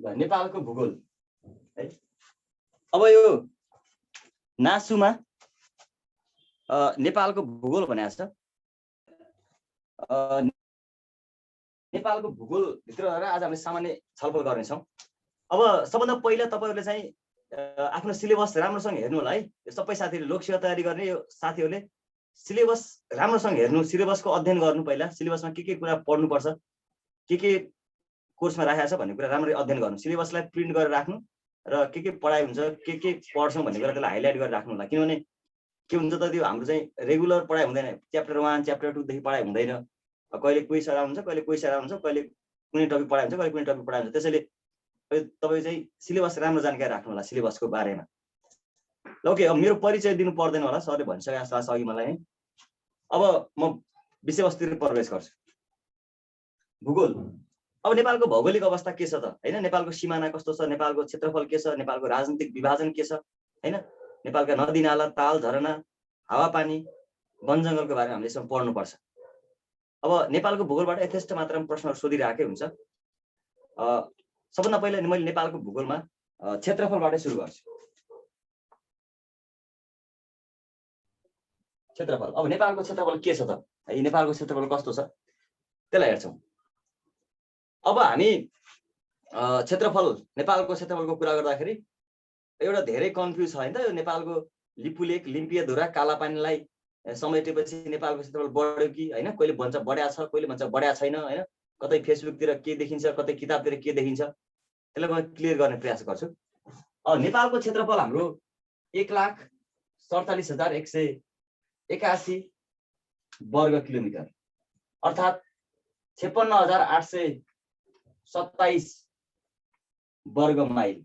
नेपालको भूगोल है। अब यो नासुमा नेपालको भूगोल भनेको छ। नेपालको भूगोल भित्र आज हामीले सामान्य छलफल गर्नेछौँ। अब सबभन्दा पहिला तपाईहरुले चाहिँ आफ्नो सिलेबस राम्रोसँग हेर्नु होला है। सबै साथीहरुले लोकसेवा तयारी गर्ने यो साथीहरुले सिलेबस राम्रोसँग हेर्नु, सिलेबसको अध्ययन गर्नु। पहिला सिलेबसमा के कुरा पढ्नु पर्छ, के कोर्समा राखेको छ भन्ने कुरा राम्ररी अध्ययन गर्नु। सिलेबसलाई प्रिन्ट गरेर राख्नु र के पढाइ हुन्छ, के पढ्छौँ भन्ने कुरा त्यसलाई हाइलाइट गरेर राख्नु होला। किनभने के हुन्छ त त्यो हाम्रो चाहिँ रेगुलर पढाइ हुँदैन। च्याप्टर 1 च्याप्टर 2 देखि पढाइ हुँदैन। कहिले क्विज सराउनु हुन्छ, कहिले क्विज सराउनु हुन्छ, कहिले कुनै टपिक पढाइ हुन्छ, कहिले कुनै टपिक पढाइ हुन्छ। त्यसैले तपाईँ चाहिँ सिलेबस राम्रो जानकारी राख्नु होला सिलेबसको बारेमा। ल ओके, अब मेरो परिचय दिनु पर्दैन होला, सरले भनिसके जस्तो लाग्छ अघि मलाई। अब म विषयवस्तुतिर प्रवेश गर्छु। भूगोल। अब नेपालको भौगोलिक अवस्था के छ त हैन? नेपालको सिमाना कस्तो छ, नेपालको क्षेत्रफल के छ, नेपालको राजनीतिक विभाजन के छ हैन? नेपालका नदी नाला, ताल झरना, हावापानी, वन जङ्गलको बारेमा हामीले यसमा पढ्नु पर्छ। अब नेपालको भूगोलबाट यथेष्ट मात्रामा प्रश्नहरु सोधिराखेकै हुन्छ। सबभन्दा पहिला मैले नेपालको भूगोलमा क्षेत्रफलबाट सुरु गर्छु। क्षेत्रफल। अब नेपालको क्षेत्रफल के छ त? नेपालको क्षेत्रफल कस्तो छ त्यसलाई हेर्छौँ। अब हामी क्षेत्रफल, नेपालको क्षेत्रफलको कुरा गर्दाखेरि एउटा धेरै कन्फ्युज छ हैन त। यो नेपालको लिपुलेक, लिम्पियाधुरा, कालापानीलाई समेटेपछि नेपालको क्षेत्रफल बढ्यो कि हैन? कहिले भन्छ बढ्या छ, कहिले भन्छ बढ्या छैन हैन? कतै फेसबुकतिर के देखिन्छ, कतै किताबतिर के देखिन्छ, त्यसलाई म क्लियर गर्ने प्रयास गर्छु। नेपालको क्षेत्रफल हाम्रो 1,47,181 वर्ग किलोमिटर, अर्थात् 56,827 वर्ग माइल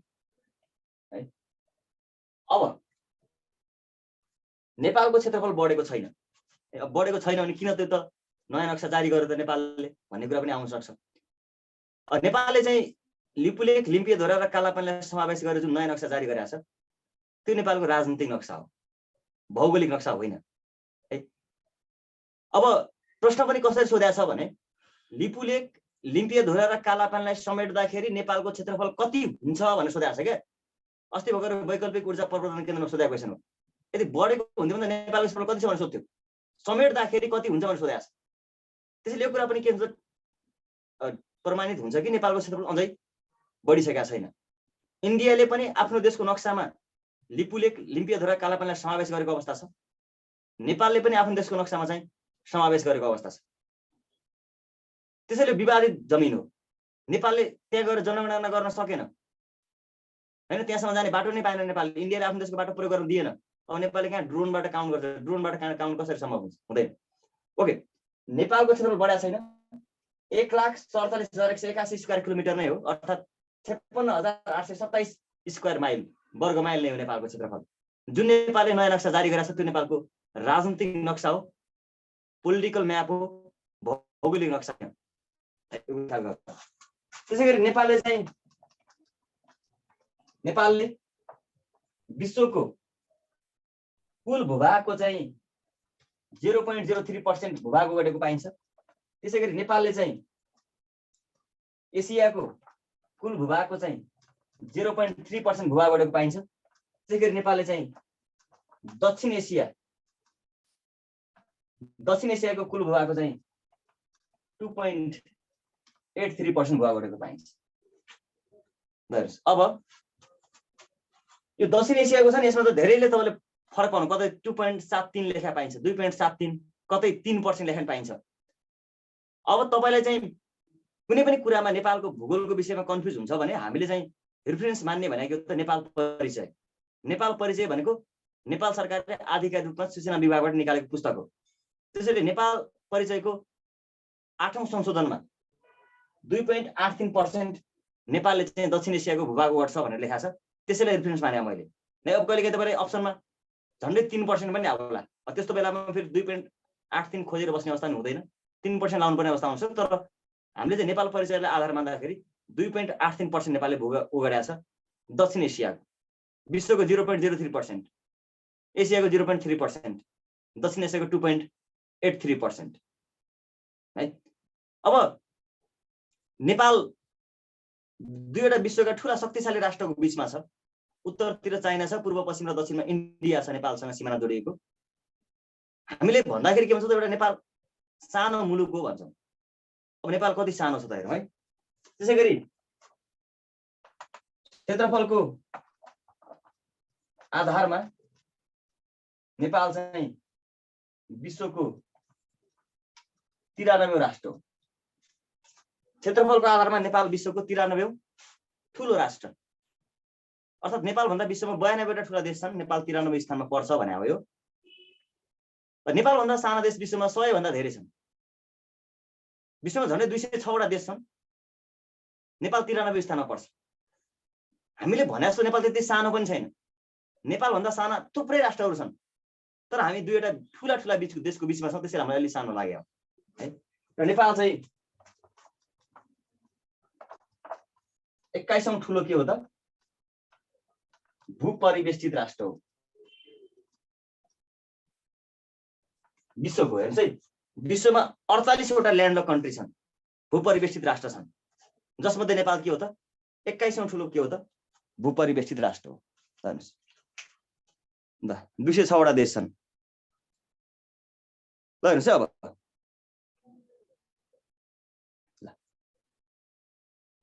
है। अब नेपालको क्षेत्रफल बढेको छैन। अब बढेको छैन भने किन त्यो त नयाँ नक्सा जारी गर्यो त नेपालले भन्ने कुरा पनि आउन सक्छ। नेपालले चाहिँ लिपुलेक, लिम्पियाधुरा र कालापानीलाई समावेश गरेर जुन नयाँ नक्सा जारी गरेको छ त्यो नेपालको राजनीतिक नक्सा हो, भौगोलिक नक्सा होइन है। अब प्रश्न पनि कसरी सोधेको छ भने लिपुलेक, लिम्पियाधुरा र कालापानीलाई समेट्दाखेरि नेपालको क्षेत्रफल कति हुन्छ भनेर सोधेको छ क्या। अस्ति भर्खर वैकल्पिक ऊर्जा प्रवर्धन केन्द्रमा सोधेको क्वेसन हो। यदि बढेको हुन्थ्यो भने नेपालको क्षेत्रफल कति छ भनेर सोध्थ्यो, समेट्दाखेरि कति हुन्छ भनेर सोधेको छ। त्यसैले यो कुरा पनि के हुन्छ, प्रमाणित हुन्छ कि नेपालको क्षेत्रफल अझै बढिसकेका छैन। इन्डियाले पनि आफ्नो देशको नक्सामा लिपुलेक, लिम्पियाधुरा, कालापानीलाई समावेश गरेको अवस्था छ। नेपालले पनि आफ्नो देशको नक्सामा चाहिँ समावेश गरेको अवस्था छ। त्यसैले विवादित जमिन हो। नेपालले त्यहाँ गएर जनगणना गर्न सकेन हैन, त्यहाँसम्म जाने बाटो नै पाएन नेपालले। इन्डियाले आफ्नो देशको बाटो प्रयोग गर्न दिएन। अब नेपालले कहाँ ड्रोनबाट काउन्ट गर्छ? ड्रोनबाट काउन्ट कसरी सम्भव हुन्छ? हुँदैन। ओके, नेपालको क्षेत्रफल बढेको छैन। 1,47,181 स्क्वायर किलोमिटर नै हो, अर्थात् 56,827 स्क्वायर माइल, वर्ग माइल नै हो नेपालको क्षेत्रफल। जुन नेपालले नयाँ नक्सा जारी गरेको छ त्यो नेपालको राजनीतिक नक्सा हो, पोलिटिकल म्याप हो, भौगोलिक नक्सा हो। त्यसैगरी नेपालले विश्वको कुल भूभागको चाहिँ 0.03% भूभाग ओगटेको पाइन्छ। त्यसैगरी नेपालले चाहिँ एसियाको कुल भूभागको चाहिँ 0.3% भूभाग ओगटेको पाइन्छ। त्यसैगरी नेपालले चाहिँ दक्षिण एसियाको कुल भूभागको चाहिँ 2.83% भूभाग ओगटेको पाइन्छ। अब यो दक्षिण एसियाको छ नि, यसमा त धेरैले तपाईँले फरक पाउनु, कतै 2.73 लेखा पाइन्छ, 2.73, कतै 3% लेखा पाइन्छ। अब तपाईलाई चाहिँ कुनै पनि कुरामा नेपालको भूगोलको विषयमा कन्फ्युज हुन्छ भने हामीले चाहिँ रेफरेन्स मान्ने भनेको त नेपाल परिचय। नेपाल परिचय भनेको नेपाल सरकारले आधिकारिक रूपमा सूचना विभागबाट निकालेको पुस्तक हो। त्यसैले नेपाल परिचयको 8औं संशोधनमा 2.83% नेपालले चाहिँ दक्षिण एसियाको भूभाग ओगट्छ भनेर लेखा छ। त्यसैले रेफरेन्स माने मैले। अब कहिलेकाहीँ तपाईले अप्सनमा झन्डै 3% पनि आउला, त्यस्तो बेलामा फेरि 2.83 खोजेर बस्ने अवस्था हुँदैन, 3% लाउनु पर्ने अवस्था आउँछ। तर हामीले चाहिँ नेपाल परिचयलाई आधार मान्दाखेरि 2.83% नेपालले भूभाग ओगटेको छ दक्षिण एसियाको। विश्वको 0.03%, एसियाको 0.3%, दक्षिण एसियाको 2.83% है। अब नेपाल दुईवटा विश्वका ठूला शक्तिशाली राष्ट्रको बीचमा छ। उत्तरतिर चाइना छ, पूर्व पश्चिम र दक्षिणमा इन्डिया छ नेपालसँग सिमाना जोडिएको। हामीले भन्दाखेरि के भन्छ त, एउटा नेपाल सानो मुलुक हो भन्छौँ। अब नेपाल कति सानो छ त हेरौँ है। त्यसै गरी क्षेत्रफलको आधारमा नेपाल चाहिँ विश्वको 93औं राष्ट्र हो। क्षेत्रफलको आधारमा नेपाल विश्वको 93औं ठुलो राष्ट्र, अर्थात् नेपालभन्दा विश्वमा 92वटा ठुला देश छन्, नेपाल 93 स्थानमा पर्छ भने हो। यो नेपालभन्दा साना देश विश्वमा 100 भन्दा धेरै छन्। विश्वमा झन्डै 206वटा देश छन्, नेपाल 93 स्थानमा पर्छ। हामीले भने जस्तो नेपाल त्यति सानो पनि छैन। नेपालभन्दा साना थुप्रै राष्ट्रहरू छन्, तर हामी दुईवटा ठुला ठुला देशको बीचमा छौँ, त्यसैले हामीलाई अलि सानो लाग्यो है। र नेपाल चाहिँ 21औं ठुलो के हो त, भूपरिवेष्टित राष्ट्र हो विश्वको। हेर्नुहोस् है, विश्वमा 48वटा ल्यान्ड र कन्ट्री छन्, भूपरिवेष्टित राष्ट्र छन्, जसमध्ये नेपाल के हो त, 21औं ठुलो के हो त, भूपरिवेष्टित राष्ट्र हो। हेर्नुहोस् ल, 206वटा देश छन्। ल हेर्नुहोस् है, अब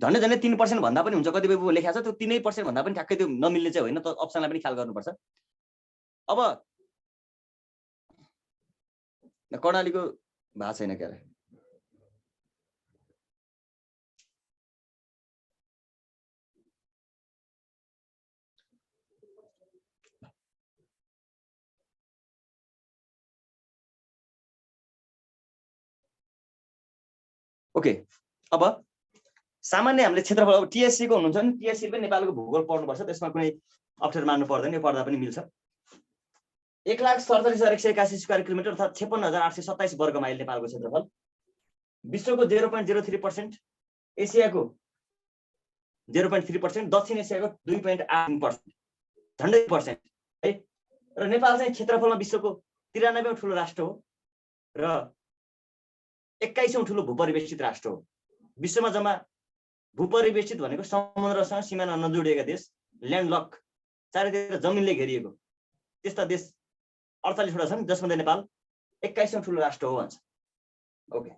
झन्डै झन्डै 3% भन्दा पनि हुन्छ, कतिपय लेखेको छ त्यो 3% भन्दा पनि ठ्याक्कै त्यो नमिल्ने चाहिँ होइन, त अप्सनलाई पनि ख्याल गर्नुपर्छ। अब कर्णालीको भएको छैन क्या, ओके। अब सामान्य हामीले क्षेत्रफल, अब टीएससी को हुनुहुन्छ नि, टीएससी पनि नेपालको भूगोल पढ्नुपर्छ, त्यसमा कुनै अप्ठ्यारो मान्नु पर्दैन, यो पढ्दा पनि मिल्छ। 1,47,181 स्क्वायर किलोमिटर अर्थात् 56,827 वर्ग माइल नेपालको क्षेत्रफल। विश्वको 0.03%, एसियाको 0.3%, दक्षिण एसियाको 2.8%, झन्डै % है। र नेपाल चाहिँ क्षेत्रफलमा विश्वको 93औं ठुलो राष्ट्र हो र 21औं ठुलो भूपरिवेष्टित राष्ट्र हो। विश्वमा जम्मा भूपरिवेष्टित भनेको समुद्रसँग सिमाना नजोडिएका देश, ल्यान्डलक, चारैतिर जमिनले घेरिएको त्यस्ता देश 48वटा छन्, जसमध्ये नेपाल 21औं ठुलो राष्ट्र हो भन्छ। ओके,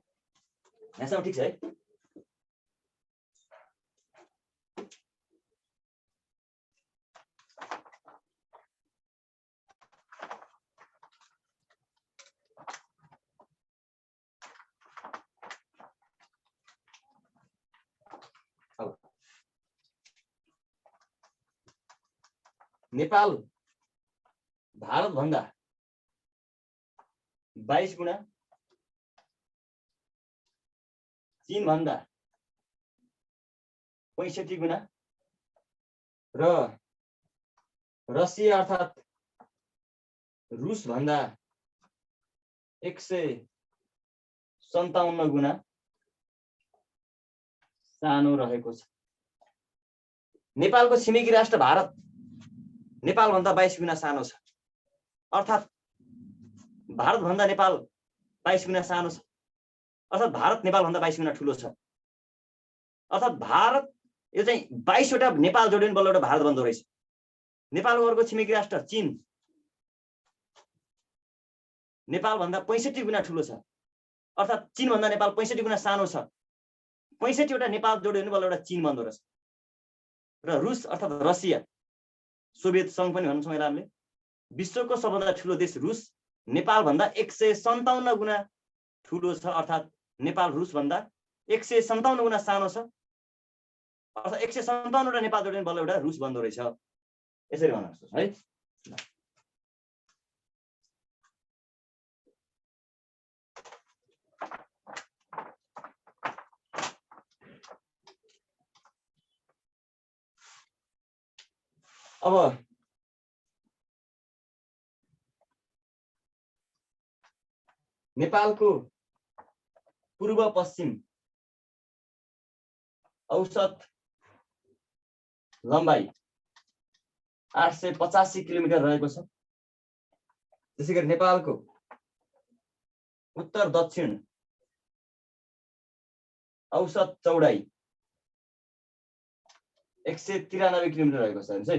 यहाँसम्म ठिक छ है। नेपाल भारत भन्दा 22 गुणा, चीन भन्दा 65 गुणा र रसिया अर्थात् रुस भन्दा 157 गुणा सानो रहेको छ। नेपालको छिमेकी राष्ट्र भारत नेपाल भन्दा 22 गुणा सानो छ, अर्थात् भारत भन्दा नेपाल 22 गुणा सानो छ, अर्थात् भारत नेपाल भन्दा 22 गुणा ठुलो छ। अर्थात् भारत, यो चाहिँ 22वटा नेपाल जोडिने बल्ल एउटा भारत बन्दो रहेछ। नेपालको अर्को छिमेकी राष्ट्र चीन नेपाल भन्दा 65 गुणा ठुलो छ, अर्थात् चीन भन्दा नेपाल 65 गुणा सानो छ। 65वटा नेपाल जोडियो भने बल्ल एउटा चीन बन्दो रहेछ। र रुस अर्थात् रसिया, सोभियत सङ्घ पनि भन्छौँ यसलाई हामीले, विश्वको सबभन्दा ठुलो देश रुस नेपाल भन्दा 157 गुणा ठुलो छ, अर्थात् नेपाल रुस भन्दा 157 गुणा सानो छ, अर्थात् 157वटा नेपाल जोडिने बल्ल एउटा रुस बन्दो रहेछ। यसरी भन्न सक्छौँ है। अब नेपालको पूर्व पश्चिम औसत लम्बाइ 885 किलोमिटर रहेको छ। त्यसैगरी नेपालको उत्तर दक्षिण औसत चौडाइ 193 किलोमिटर रहेको छ हेर्नुहोस् है।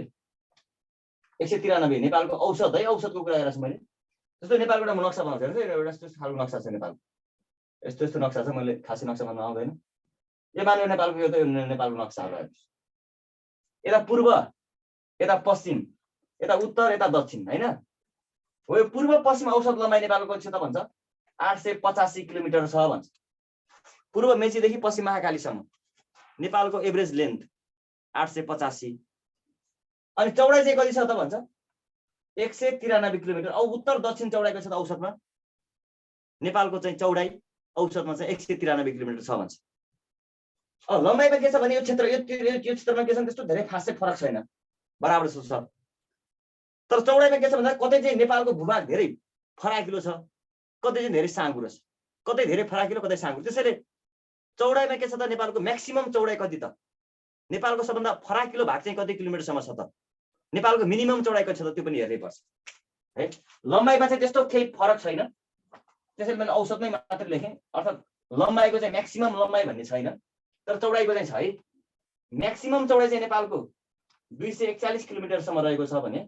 193 नेपालको औसत है, औसतको कुरा गरेको छु मैले। जस्तो नेपालको एउटा नक्सा बनाउँछु हेर्नुहोस् है, एउटा यस्तो खालको नक्सा छ नेपालको, यस्तो यस्तो नक्सा छ, मैले खासै नक्सा भन्न आउँदैन। यो मान्यो नेपालको, यो त नेपालको नक्सा हो हेर्नुहोस्। यता पूर्व, यता पश्चिम, यता उत्तर, यता दक्षिण हैन। हो यो पूर्व पश्चिम औसत लम्बाइ नेपालको छ त भन्छ 885 किलोमिटर छ भन्छ। पूर्व मेचीदेखि पश्चिम महाकालीसम्म नेपालको एभरेज लेन्थ 885। अनि चौडाइ चाहिँ कति छ त भन्छ 193 किलोमिटर। औ उत्तर दक्षिण चौडाइको छ त औसतमा नेपालको चाहिँ चौडाइ औसतमा चाहिँ 193 किलोमिटर छ भन्छ। लम्बाइमा के छ भने यो क्षेत्र, यो क्षेत्रमा के छ त्यस्तो धेरै खासै फरक छैन, बराबर छ। तर चौडाइमा के छ भन्दा कतै चाहिँ नेपालको भूभाग धेरै फराकिलो छ, कतै चाहिँ धेरै साँघुरो छ, कतै धेरै फराकिलो, कतै साँघुरो। त्यसैले चौडाइमा के छ त नेपालको म्याक्सिमम चौडाइ कति त, नेपालको सबभन्दा फराकिलो भाग चाहिँ कति किलोमिटरसम्म छ त, नेपालको मिनिमम चौडाइ कति छ त त्यो पनि हेर्नै पर्छ है। लम्बाइमा चाहिँ त्यस्तो केही फरक छैन, त्यसैले मैले औसतमै मात्र लेखेँ। अर्थात् लम्बाइको चाहिँ म्याक्सिमम लम्बाइ भन्ने छैन, तर चौडाइको चाहिँ छ है। म्याक्सिमम चौडाइ चाहिँ नेपालको 241 किलोमिटरसम्म रहेको छ भने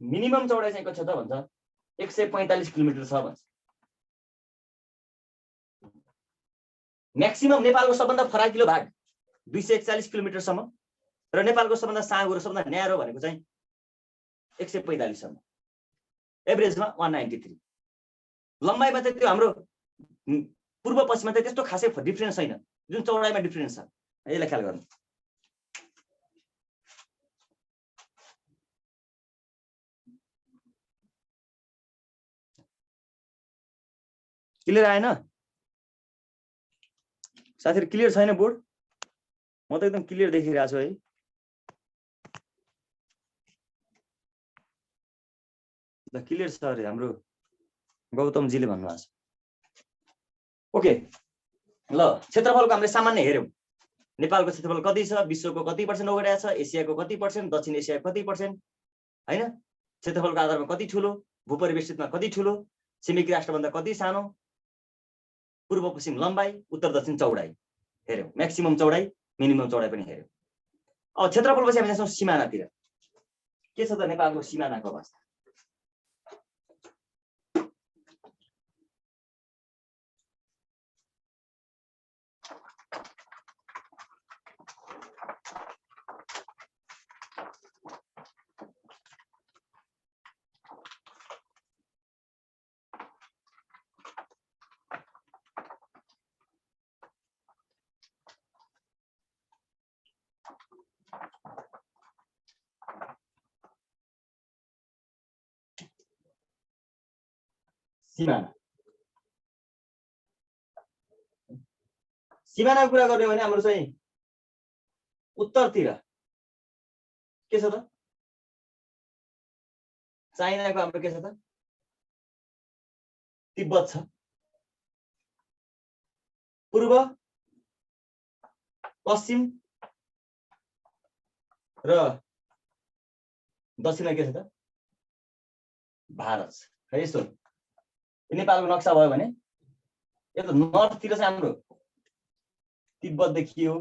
मिनिमम चौडाइ चाहिँ कति छ त भन्छ 145 किलोमिटर छ भन्छ। म्याक्सिमम नेपालको सबभन्दा फराकिलो भाग 241 किलोमिटरसम्म र नेपालको सबभन्दा साँघुरो, सबभन्दा न्यारो भनेको चाहिँ 145 सम्म, एभरेजमा 193। लम्बाइमा चाहिँ त्यो हाम्रो पूर्व पश्चिममा चाहिँ त्यस्तो खासै डिफरेन्स छैन, जुन चौडाइमा डिफरेन्स छ यसलाई ख्याल गर्नु। क्लियर आएन साथीहरु? क्लियर छैन बोर्ड? म त एकदम क्लियर देखिरहेको छु है। ल क्लियर छ अरे हाम्रो गौतमजीले भन्नुभएको छ। ओके ल, क्षेत्रफलको हामीले सामान्य हेर्यौं। नेपालको क्षेत्रफल कति छ, विश्वको कति % ओगटेको छ, एसियाको कति %, दक्षिण एसियाको कति % हैन, क्षेत्रफलको आधारमा कति ठुलो, भूपरिवेष्टितमा कति ठुलो, छिमेकी राष्ट्रभन्दा कति सानो, पूर्व पश्चिम लम्बाइ, उत्तर दक्षिण चौडाइ हेर्यौं, म्याक्सिमम चौडाइ मिनिमम चौडाइ पनि हेर्यौं। अब क्षेत्रफलपछि हामी जान्छौँ सिमानातिर। के छ त नेपालको सिमानाको अवस्था? सिमाना, सिमानाको कुरा गर्ने भने हाम्रो चाहिँ उत्तरतिर के छ त, चाइनाको हाम्रो के छ त तिब्बत छ। पूर्व पश्चिम र दक्षिणमा के छ त भारत छ है। यस्तो नेपालको नक्सा भयो भने यो त नर्थतिर चाहिँ हाम्रो तिब्बत देखियो,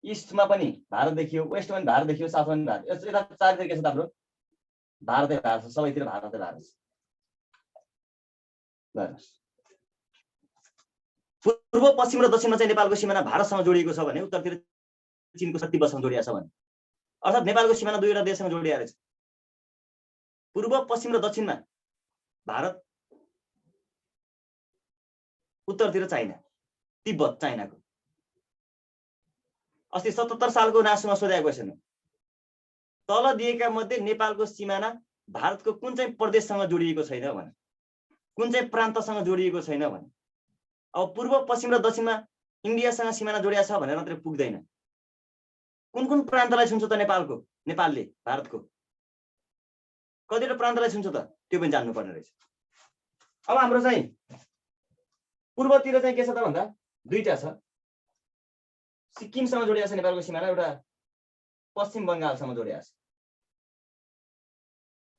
इस्टमा पनि भारत देखियो, वेस्टमा पनि भारत देखियो, साउथमा पनि भारत, यता चारतिर के छ त हाम्रो भारतै भारत छ, सबैतिर भारतै भारत छ। पूर्व पश्चिम र दक्षिणमा चाहिँ नेपालको सिमाना भारतसँग जोडिएको छ भने उत्तरतिर चीनको तिब्बतसँग जोडिएको छ भने अर्थात् नेपालको सिमाना दुईवटा देशसँग जोडिएको छ। पूर्व पश्चिम र दक्षिणमा भारत, उत्तरतिर चाइना, तिब्बत चाइनाको। अस्ति 77 सालको नासुमा सोधेको क्वेसन हो, तल दिएका मध्ये नेपालको सिमाना भारतको कुन चाहिँ प्रदेशसँग जोडिएको छैन भने, कुन चाहिँ प्रान्तसँग जोडिएको छैन भने। अब पूर्व पश्चिम र दक्षिणमा इन्डियासँग सिमाना जोडिएको छ भनेर मात्रै पुग्दैन, कुन कुन प्रान्तलाई छुन्छ त नेपालको, नेपालले भारतको कतिवटा प्रान्तलाई छुन्छ त त्यो पनि जान्नुपर्ने रहेछ। अब हाम्रो चाहिँ पूर्वतिर चाहिँ के छ त भन्दा दुईटा छ, सिक्किमसँग जोडिएको छ नेपालको सिमाना, एउटा पश्चिम बङ्गालसँग जोडिएको छ।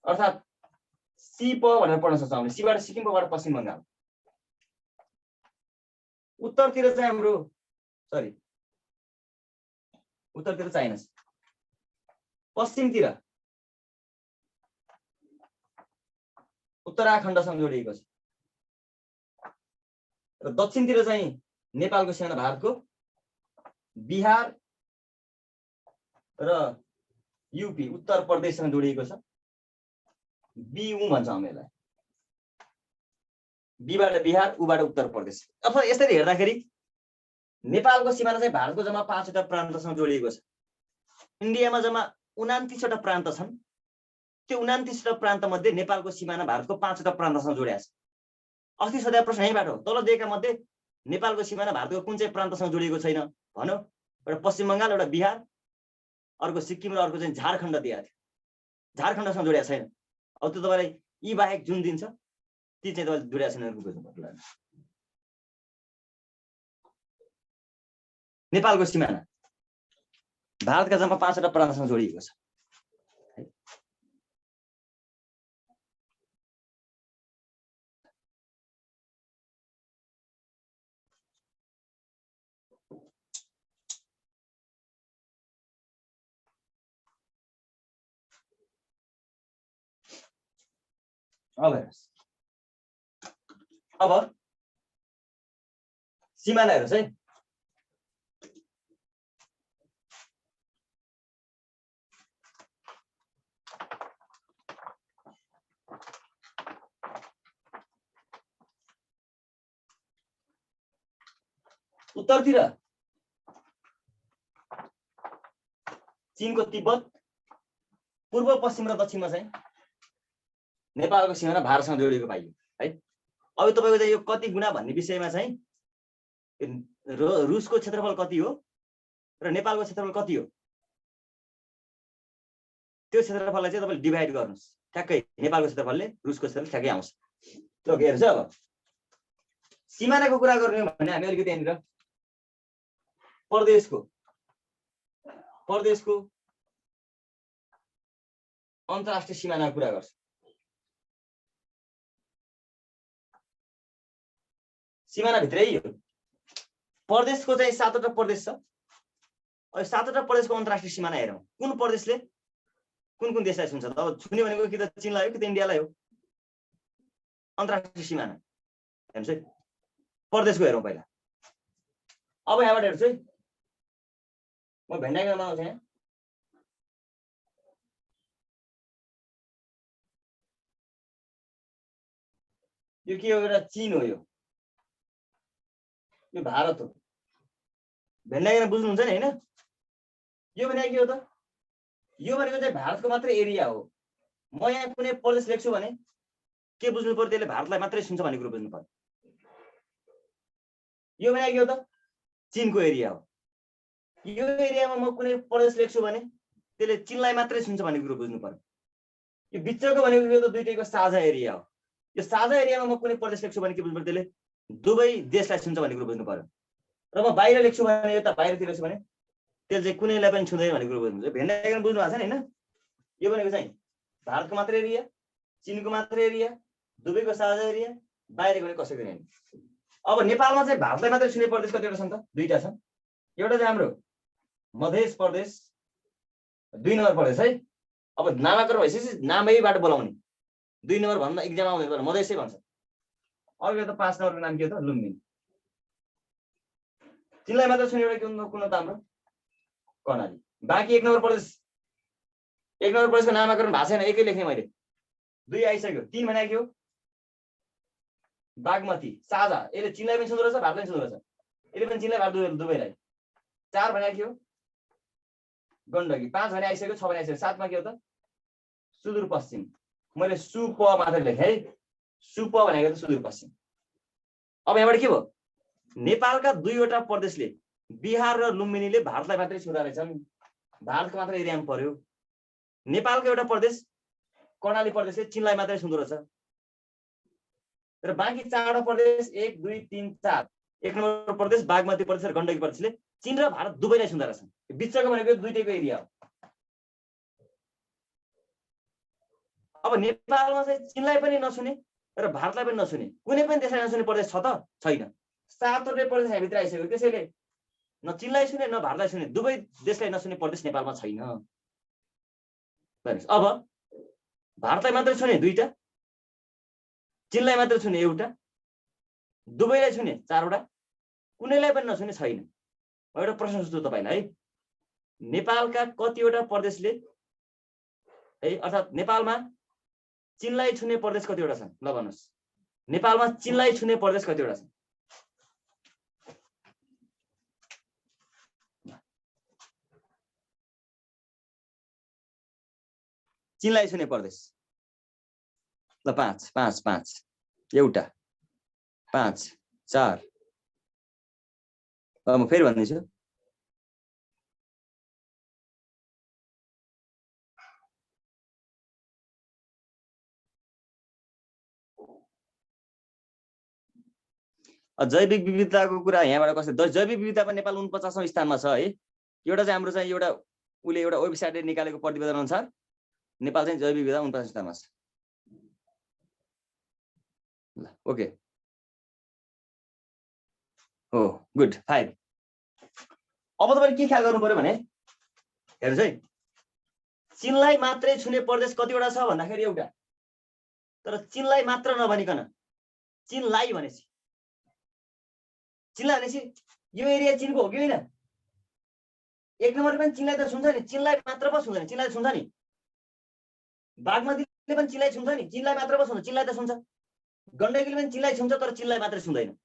अर्थात् सिप भनेर पढ्न सक्छौँ हामीले, सीबाट सिक्किम, पबाट पश्चिम बङ्गाल। उत्तरतिर चाहिँ हाम्रो उत्तरतिर चाइना छ। पश्चिमतिर उत्तराखण्डसँग जोडिएको छ र दक्षिणतिर चाहिँ नेपालको सिमाना भारतको बिहार र युपी उत्तर प्रदेशसँग जोडिएको छ। बिउ भन्छ हामी यसलाई, बीबाट बिहार, उबाट उत्तर प्रदेश। अब यसरी हेर्दाखेरि नेपालको सिमाना चाहिँ भारतको जम्मा 5वटा प्रान्तसँग जोडिएको छ। इन्डियामा जम्मा 29वटा प्रान्त छन्। त्यो 29वटा प्रान्त मध्ये नेपालको सिमाना भारतको 5वटा प्रान्तसँग जोडिएको छ। अस्ति सोधेको प्रश्न यहीँबाट हो, तल दिएका मध्ये नेपालको सिमाना भारतको कुन चाहिँ प्रान्तसँग जोडिएको छैन भनौँ? एउटा पश्चिम बङ्गाल, एउटा बिहार, अर्को सिक्किम र अर्को चाहिँ झारखण्ड दिएको थियो। झारखण्डसँग जोडिएको छैन। अब त्यो तपाईँलाई यी बाहेक जुन दिन्छ ती चाहिँ तपाईँले जोडिएको छैन बुझ्नु पर्ला। नेपालको सिमाना भारतका जम्मा 5वटा प्रान्तसँग जोडिएको छ। अब सिमाना हेर्नुहोस् है। उत्तरतिर चीनको तिब्बत, पूर्व पश्चिम र दक्षिणमा चाहिँ नेपालको सिमाना भारतसँग जोडिएको पाइयो है। अब तपाईँको चाहिँ यो कति गुणा भन्ने विषयमा चाहिँ रुसको क्षेत्रफल कति हो र नेपालको क्षेत्रफल कति हो, त्यो क्षेत्रफललाई चाहिँ तपाईँले डिभाइड गर्नुहोस्, ठ्याक्कै नेपालको क्षेत्रफलले रुसको क्षेत्रफल ठ्याक्कै आउँछ। त्यो के हेर्छ। अब सिमानाको कुरा गर्ने हो भने हामी अलिकति यहाँनिर प्रदेशको अन्तर्राष्ट्रिय सिमानाको कुरा गर्छ। सिमाना भित्रै हो। प्रदेशको चाहिँ 7वटा प्रदेश छ। अब 7वटा प्रदेशको अन्तर्राष्ट्रिय सिमाना हेरौँ, कुन प्रदेशले कुन कुन देशलाई छुन्छ त? अब छुने भनेको कि त चीनलाई हो कि त इन्डियालाई हो? अन्तर्राष्ट्रिय सिमाना हेर्नुहोस् है, प्रदेशको हेरौँ पहिला। अब यहाँबाट हेर्छु है, म भेन्डागाउँमा आउँछु। यहाँ यो के हो? एउटा चीन हो, यो भारत हो। भेन्डागाउँ बुझ्नुहुन्छ नि होइन? यो भनेको के हो त? यो भनेको चाहिँ भारतको मात्रै एरिया हो। म यहाँ कुनै प्रदेश लेख्छु भने के बुझ्नु पर्यो? त्यसले भारतलाई मात्रै छुन्छ भन्ने कुरो बुझ्नु पर्यो। यो भनेको के हो त? चीनको एरिया हो। यो एरियामा म कुनै प्रदेश लेख्छु भने त्यसले चीनलाई मात्रै छुन्छ भन्ने कुरो बुझ्नु पर्यो। यो बिचको भनेको के हो त? दुईटैको साझा एरिया हो। यो साझा एरियामा म कुनै प्रदेश लेख्छु भने के बुझ्नु पर्यो? त्यसले दुवै देशलाई छुन्छ भन्ने कुरो बुझ्नु पर्यो। र म बाहिर लेख्छु भने, यता बाहिरतिर लेख्छु भने त्यसले चाहिँ कुनैलाई पनि छुँदैन भन्ने कुरो बुझ्नु पर्यो। भेन्डागाउँ बुझ्नु भएको छ नि होइन? यो भनेको चाहिँ भारतको मात्रै एरिया, चीनको मात्रै एरिया, दुवैको साझा एरिया, बाहिरको भने कसैको होइन। अब नेपालमा चाहिँ भारतलाई मात्रै छुने प्रदेश कतिवटा छन् त? 2टा छन्। एउटा चाहिँ हाम्रो मध्य प्रदेश, 2 नम्बर प्रदेश है। अब नामाकरण भइसकेपछि नामैबाट बोलाउने। 2 नम्बर भन्दा एक्जाम आउँदैन तर मधेसै भन्छ। अर्को त 5 नम्बरको नाम के हो त? लुम्बिनी। चीनलाई मात्र छुने एउटा कुन त? हाम्रो कर्णाली। बाँकी 1 नम्बर प्रदेश, 1 नम्बर प्रदेशको नामाकरण भएको छैन, एकै लेख्ने मैले। 2 आइसक्यो। 3 भनेको के हो? बागमती साझा, यसले चीनलाई पनि छुँदो रहेछ, भारतलाई पनि छुँदो रहेछ। यसले पनि चीनलाई भारत दुवैलाई। 4 भनेको के हो? गण्डकी। 5 भने आइसक्यो, 6 भने आइसक्यो। 7 मा के हो त? सुदूरपश्चिम। मैले सुप मात्र लेखेँ है। सुप भनेको त सुदूरपश्चिम। अब यहाँबाट के भयो? नेपालका 2वटा प्रदेशले, बिहार र लुम्बिनीले भारतलाई मात्रै छुँदा रहेछन्, भारतको मात्रै एरियामा पर्यो। नेपालको एउटा प्रदेश कर्णाली प्रदेशले चीनलाई मात्रै छुँदो रहेछ। र बाँकी 4वटा प्रदेश 1 2 3 4, 1 नम्बर प्रदेश बागमती प्रदेश र गण्डकी प्रदेशले चीन र भारत दुवैलाई छुँदा रहेछन्। बिचको भनेको दुईटैको एरिया हो। अब नेपालमा चाहिँ चीनलाई पनि नछुने र भारतलाई पनि नछुने, कुनै पनि देशलाई नछुने प्रदेश छ त? छैन। 7वटै प्रदेश यहाँभित्र आइसक्यो। त्यसैले न चीनलाई छुने न भारतलाई छुने, दुवै देशलाई नछुने प्रदेश नेपालमा छैन। अब भारतलाई मात्र छुने 2टा, चीनलाई मात्र छुने 1टा, दुबईलाई छुने 4वटा, कुनैलाई पनि नछुने छैन। एउटा प्रश्न सोध्छु तपाईलाई है, नेपालका कतिवटा प्रदेशले है, अर्थात् नेपालमा चीनलाई छुने प्रदेश कतिवटा छन्? ल भन्नुस्, नेपालमा चीनलाई छुने प्रदेश कतिवटा छन्? चीनलाई छुने प्रदेश ल 5 5 5 एउटा 5 4 म फेरि भन्दैछु, जैविक विविधताको कुरा यहाँबाट कसरी? जैविक विविधता पनि नेपाल 49औं स्थानमा छ है। एउटा चाहिँ हाम्रो चाहिँ एउटा उले एउटा वेबसाइटले निकालेको प्रतिवेदन अनुसार नेपाल चाहिँ जैविक विविधता 49औं स्थानमा छ। ल ओके हो गुड 5। अब तपाईले के ख्याल गर्नु पर्यो भने हेर्नुस् है, चीनलाई मात्रै छुने प्रदेश कतिवटा छ भन्दाखेरि एउटा, तर चीनलाई मात्र नभनिकन चीनलाई भनेपछि, चीनलाई भनेपछि यो एरिया चीनको हो कि होइन? एक नम्बर पनि चीनलाई त छुन्छ नि, चीनलाई मात्र पो छुँदैन, चीनलाई छुन्छ नि। बागमतीले पनि चीनलाई छुन्छ नि, चीनलाई मात्र पो छुन्छ, चीनलाई त छुन्छ। गण्डकीले पनि चीनलाई छुन्छ तर चीनलाई मात्र छुँदैन।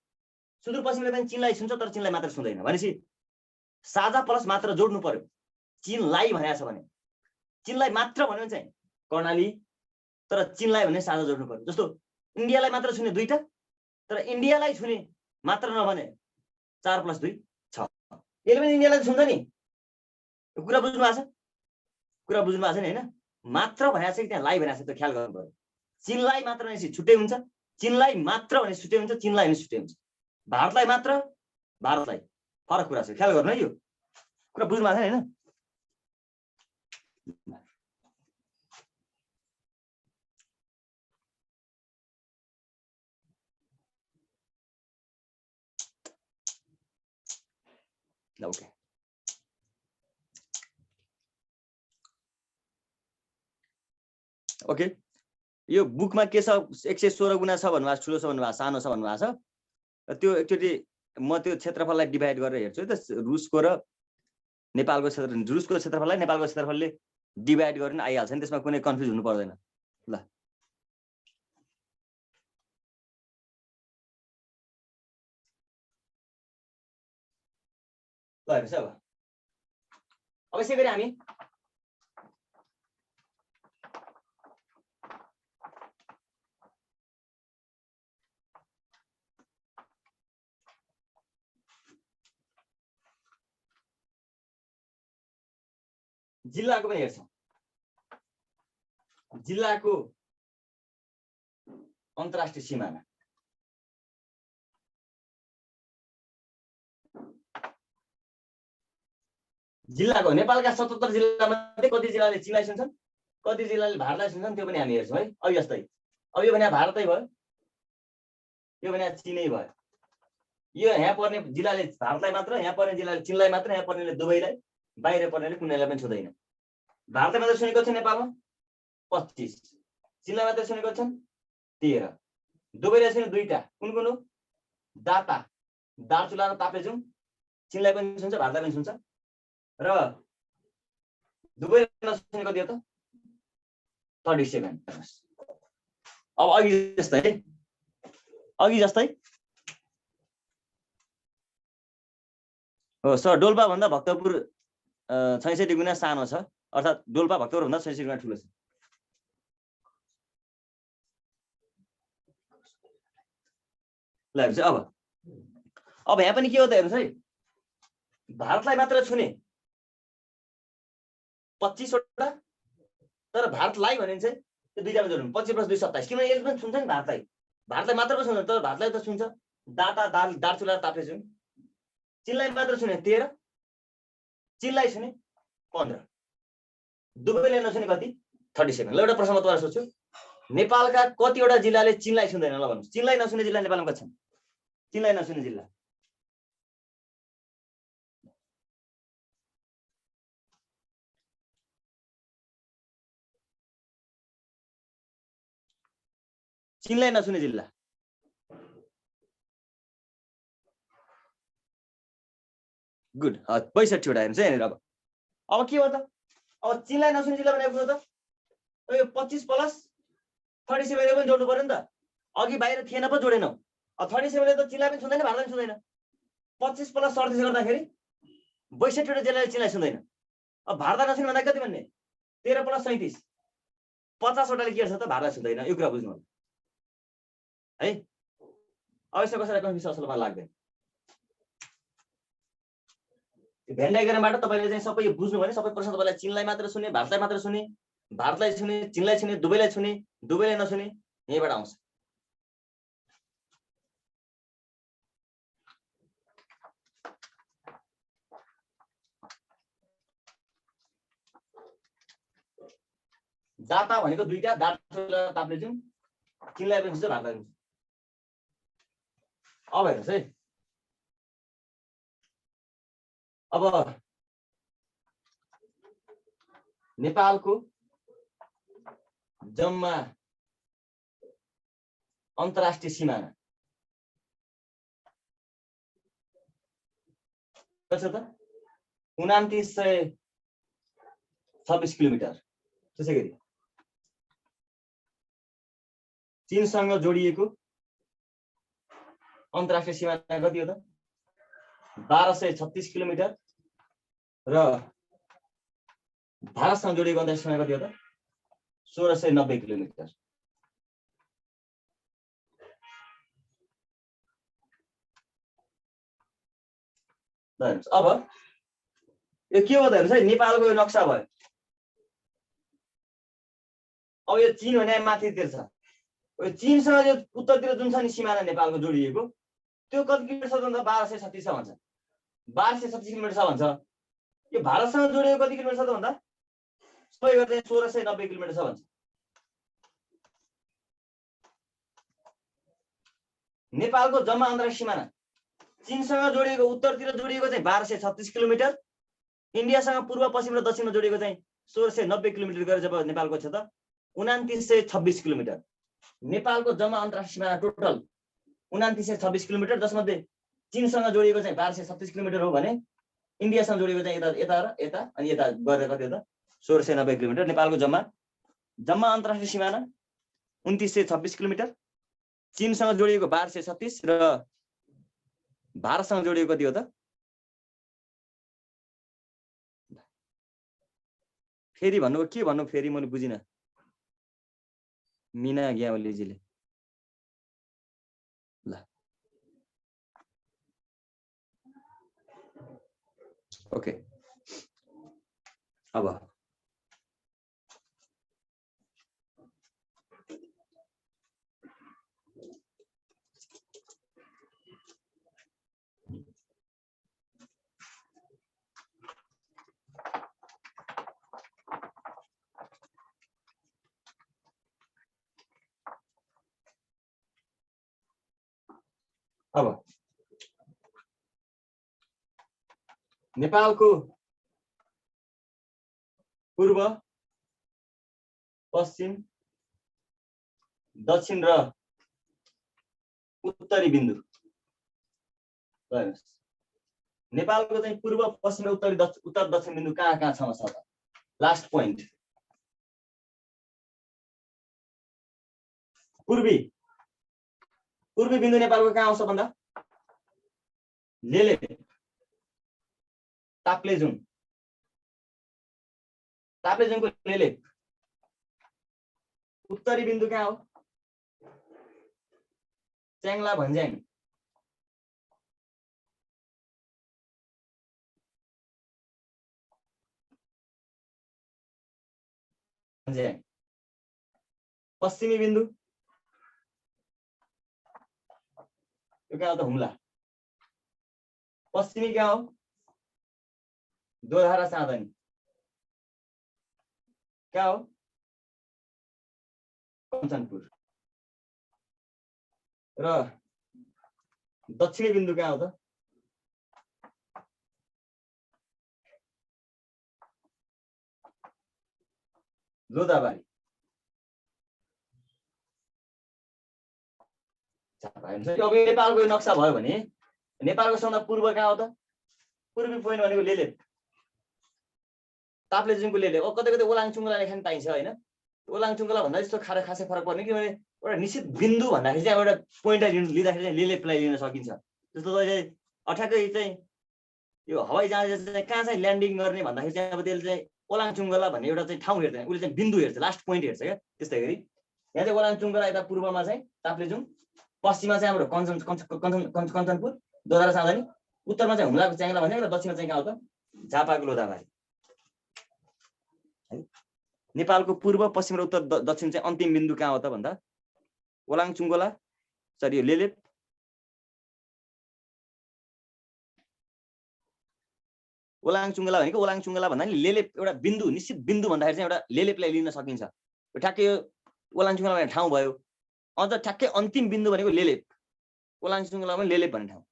सुदूरपश्चिमले पनि चीनलाई छुन्छ तर चीनलाई मात्र छुँदैन। भनेपछि साझा प्लस मात्र जोड्नु पर्यो। चीनलाई भनेको छ भने, चीनलाई मात्र भन्यो भने चाहिँ कर्णाली, तर चीनलाई भने साझा जोड्नु पर्यो। जस्तो इन्डियालाई मात्र छुने 2टा, तर इन्डियालाई छुने मात्र नभने 4 + 2 6। यसले पनि इन्डियालाई छुन्छ नि। कुरा बुझ्नु भएको छ? कुरा बुझ्नु भएको छ नि हैन? मात्र भनेको छ कि त्यहाँ लाई भनेको छ, त्यो ख्याल गर्नु पर्यो। चीनलाई मात्र भनेपछि छुट्टै हुन्छ, चीनलाई मात्र भने छुट्टै हुन्छ, चीनलाई भने छुट्टै हुन्छ। भारतलाई मात्र, भारतलाई फरक कुरा छ, ख्याल गर्नु है। यो कुरा बुझ्नु भएको छ हैन? ओके ओके, यो बुकमा के छ 116 गुना छ भन्नुभएको, ठुलो छ भन्नुभएको, सानो छ भन्नुभएको छ। त्यो एकचोटि म त्यो क्षेत्रफललाई डिभाइड गरेर हेर्छु है त, रुसको र नेपालको क्षेत्र, रुसको क्षेत्रफललाई नेपालको क्षेत्रफलले डिभाइड गर्न आइहाल्छ नि, त्यसमा कुनै कन्फ्युज हुनु पर्दैन। ल ल हेर्नुस् अब यसै गरी हामी जिल्लाको पनि हेर्छौँ। जिल्लाको अन्तर्राष्ट्रिय सीमाना जिल्लाको नेपालका 77 जिल्लामध्ये कति जिल्लाले चीनलाई छुन्छन्, कति जिल्लाले भारतलाई छुन्छन्, त्यो पनि हामी हेर्छौँ है। अब जस्तै अब यो भने भारतै भयो, यो भने चीनै भयो। यो यहाँ पर्ने जिल्लाले भारतलाई मात्र, यहाँ पर्ने जिल्लाले चीनलाई मात्र, यहाँ पर्नेले दुबईलाई, बाहिर पर्नेले कुनैलाई पनि छुँदैन। भारतलाई मात्र छुनेको छ नेपालमा 25, चीनलाई मात्र छुनेको छन् 13, दुबईलाई छुने 2टा, कुन कुन हो? दाता, दार्चुला र ताप्लेजुङ। चीनलाई पनि छुन्छ, भारतलाई पनि छुन्छ। र दुबईलाई नछुने कति हो त? 37। अब अघि जस्तै हो सर, डोल्पा भन्दा भक्तपुर 66 गुना सानो छ, अर्थात् डोल्पा भक्तपुर भन्दा 66 गुना ठुलो छ। ल हेर्नुस् अब यहाँ पनि के हो त हेर्नुस् है, भारतलाई मात्र छुने 25 वटा, तर भारतलाई भने चाहिँ त्यो 2टामा जोड्नु, 25 + 2 27। किन यसले पनि छुन्छ नि भारतलाई, भारतलाई मात्र पो छुन्छ, तर भारतलाई त छुन्छ। दाता, दार्चुला र ताप्लेजुङ। चीनलाई मात्र छुने 13, चीनलाई छुने 15, दुबईलाई नछुने कति? 37। ल एउटा प्रश्न म तपाईलाई सोध्छु, नेपालका कतिवटा जिल्लाले चीनलाई छुँदैन? ल भन्नुस्, चीनलाई नछुने जिल्ला नेपालमा कति छन्? चीनलाई नछुने जिल्ला चीनलाई नछुने जिल्ला गुड ६५ वटा हेर्नुहोस् है यहाँनिर। अब के हो त, अब चीनलाई नछुने जिल्ला भनेको त यो 25 प्लस 37 पनि जोड्नु पर्यो नि त। अघि बाहिर थिएन पो जोडेनौ। अब 37 त चीनलाई पनि छुँदैन भारतलाई पनि छुँदैन। 25 प्लस 37 गर्दाखेरि 62 वटा जिल्लाले चीनलाई छुँदैन। अब भारत नछुने भन्दा कति भन्ने 13 प्लस 37 50 वटाले के गर्छ त भारतलाई छुँदैन। यो कुरा बुझ्नु है। अब यसो कसैलाई कन्फ्युज असल मलाई लाग्दैन। भेन डायग्रामबाट तपाईले चाहिँ सबै बुझ्नु भने सबै प्रश्न तपाईलाई चीनलाई मात्र छुने, भारतलाई मात्र छुने, भारतलाई छुने, चीनलाई छुने, दुबईलाई छुने, दुबईलाई नछुने यहीबाट आउँछ। डाटा भनेको दुईटा, डाटा ताप्लेजुङ, चीनलाई पनि छुन्छ भारतलाई पनि छुन्छ। अब हेर्नुहोस् है, अब नेपालको जम्मा अन्तर्राष्ट्रिय सीमाना कति छ त 2926 किलोमिटर। त्यसै गरी चीनसँग जोडिएको अन्तर्राष्ट्रिय सीमाना कति हो त 1236 किलोमिटर र भारतसँग जोडिएको अन्तर्राष्ट्रिय सीमा कति हो त 1690 किलोमिटर। अब यो के हो त हेर्नुहोस् है, नेपालको यो नक्सा भयो। अब यो चीन भने माथितिर छ। यो चीनसँग यो उत्तरतिर जुन छ नि सीमाना नेपालको जोडिएको त्यो कति किलोमिटर छ त 1236 छ भन्छ। 1236 किलोमिटर छ भन्छ। यो भारतसँग जोडिएको कति किलोमिटर छ त भन्दा सबै गर्दै 1690 किलोमिटर छ भन्छ। नेपालको जम्मा अन्तर्राष्ट्रिय सीमाना चीनसँग जोडिएको उत्तरतिर जोडिएको चाहिँ 1236 किलोमिटर, इन्डियासँग पूर्व पश्चिम र दक्षिणमा जोडिएको चाहिँ 1690 किलोमिटर गरेर जब नेपालको छ त 2926 किलोमिटर। नेपालको जम्मा अन्तर्राष्ट्रिय सीमाना टोटल 2926 किलोमिटर, जसमध्ये चीनसँग जोडिएको चाहिँ 1236 किलोमिटर हो भने इन्डियासँग जोडिएको चाहिँ यता यता र यता अनि यता गरेर कति हो त 1690 किलोमिटर। नेपालको जम्मा अन्तर्राष्ट्रिय सीमाना 2926 किलोमिटर, चीनसँग जोडिएको 1236 र भारतसँग जोडिएको कति हो त फेरि भन्नु के भन्नु फेरि मैले बुझिन। मीना ग्यावलीजीले ल ओके। अब नेपालको पूर्व पश्चिम दक्षिण र उत्तरी बिन्दु नेपालको चाहिँ पूर्व पश्चिम र उत्तर दक्षिण बिन्दु कहाँ छ त लास्ट पोइन्ट पूर्वी बिन्दु नेपालको कहाँ आउँछ भन्दा लेले ताप्लेजुङको लेले। उत्तरी बिन्दु कहाँ हो च्याङ्ला भन्ज्याङ। पश्चिमी बिन्दु यो कहाँ हो त हुम्ला। पश्चिमी कहाँ हो दोधारा साधनी। कहाँ हो कञ्चनपुर। र दक्षिणी बिन्दु कहाँ हो त लोधाबारी। झापा हेर्नुहोस् अब नेपालको यो नक्सा भयो भने नेपालको सबभन्दा पूर्व कहाँ हो त? पूर्वी पोइन्ट भनेको लेलेप, ताप्लेजुङको लेलेप। अब कतै कतै ओलाङचुङला लेख्न पाइन्छ होइन। ओलाङचुङला भन्दा जस्तो खासै फरक पर्ने, किनभने एउटा निश्चित बिन्दु भन्दाखेरि चाहिँ एउटा पोइन्ट लिँदाखेरि चाहिँ लेलेपलाई लिन सकिन्छ। जस्तो चाहिँ अठ्याक्कै चाहिँ यो हवाई जहाज चाहिँ कहाँ चाहिँ ल्यान्डिङ गर्ने भन्दाखेरि चाहिँ अब त्यसले चाहिँ ओलाङचुङला भन्ने एउटा चाहिँ ठाउँ हेर्दैन, उसले चाहिँ बिन्दु हेर्छ, लास्ट पोइन्ट हेर्छ क्या। त्यस्तै गरी यहाँ चाहिँ ओलाङचुङला यता पूर्वमा चाहिँ ताप्लेजुङ, पश्चिममा चाहिँ हाम्रो कञ्चनपुर दोधारा साँधनी, उत्तरमा चाहिँ हुम्लाको च्याङ्ला भन्ने र दक्षिणमा चाहिँ कहाँ हो त? झापाको लोधाबारी। नेपालको पूर्व पश्चिम र उत्तर दक्षिण चाहिँ अन्तिम बिन्दु कहाँ हो त भन्दा ओलाङचुङला, सरी यो लेलेप, ओलाङचुङला भनेको ओलाङचुङला भन्दा नि लेलेप एउटा बिन्दु, निश्चित बिन्दु भन्दाखेरि चाहिँ एउटा लेलेपलाई लिन सकिन्छ। यो ठ्याक्कै यो ओलाङचुङला भन्ने ठाउँ भयो। अझ ठ्याक्कै अन्तिम बिन्दु भनेको लेलेप, ओलाङचुङला पनि लेलेप भन्ने ठाउँ।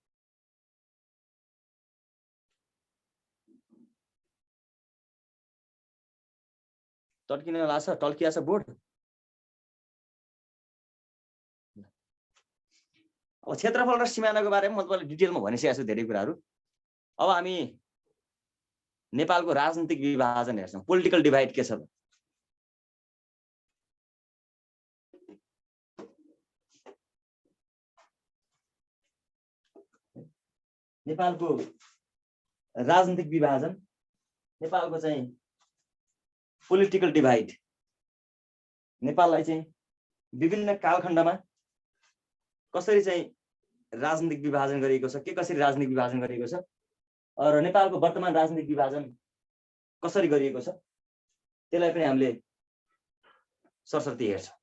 टल्किन लाग्छ, टल्किया छ बोर्ड। अब क्षेत्रफल र सिमानाको बारेमा म तपाईँलाई डिटेलमा भनिसकेको छु धेरै कुराहरू। अब हामी नेपालको राजनीतिक विभाजन हेर्छौँ, पोलिटिकल डिभाइड के छ त? नेपालको राजनीतिक विभाजन, नेपालको चाहिँ पोलिटिकल डिभाइड, नेपाललाई चाहिँ विभिन्न कालखण्डमा कसरी चाहिँ राजनीतिक विभाजन गरिएको छ, के कसरी राजनीतिक विभाजन गरिएको छ र नेपालको वर्तमान राजनीतिक विभाजन कसरी गरिएको छ, त्यसलाई पनि हामीले सरसर्ती हेर्छौँ।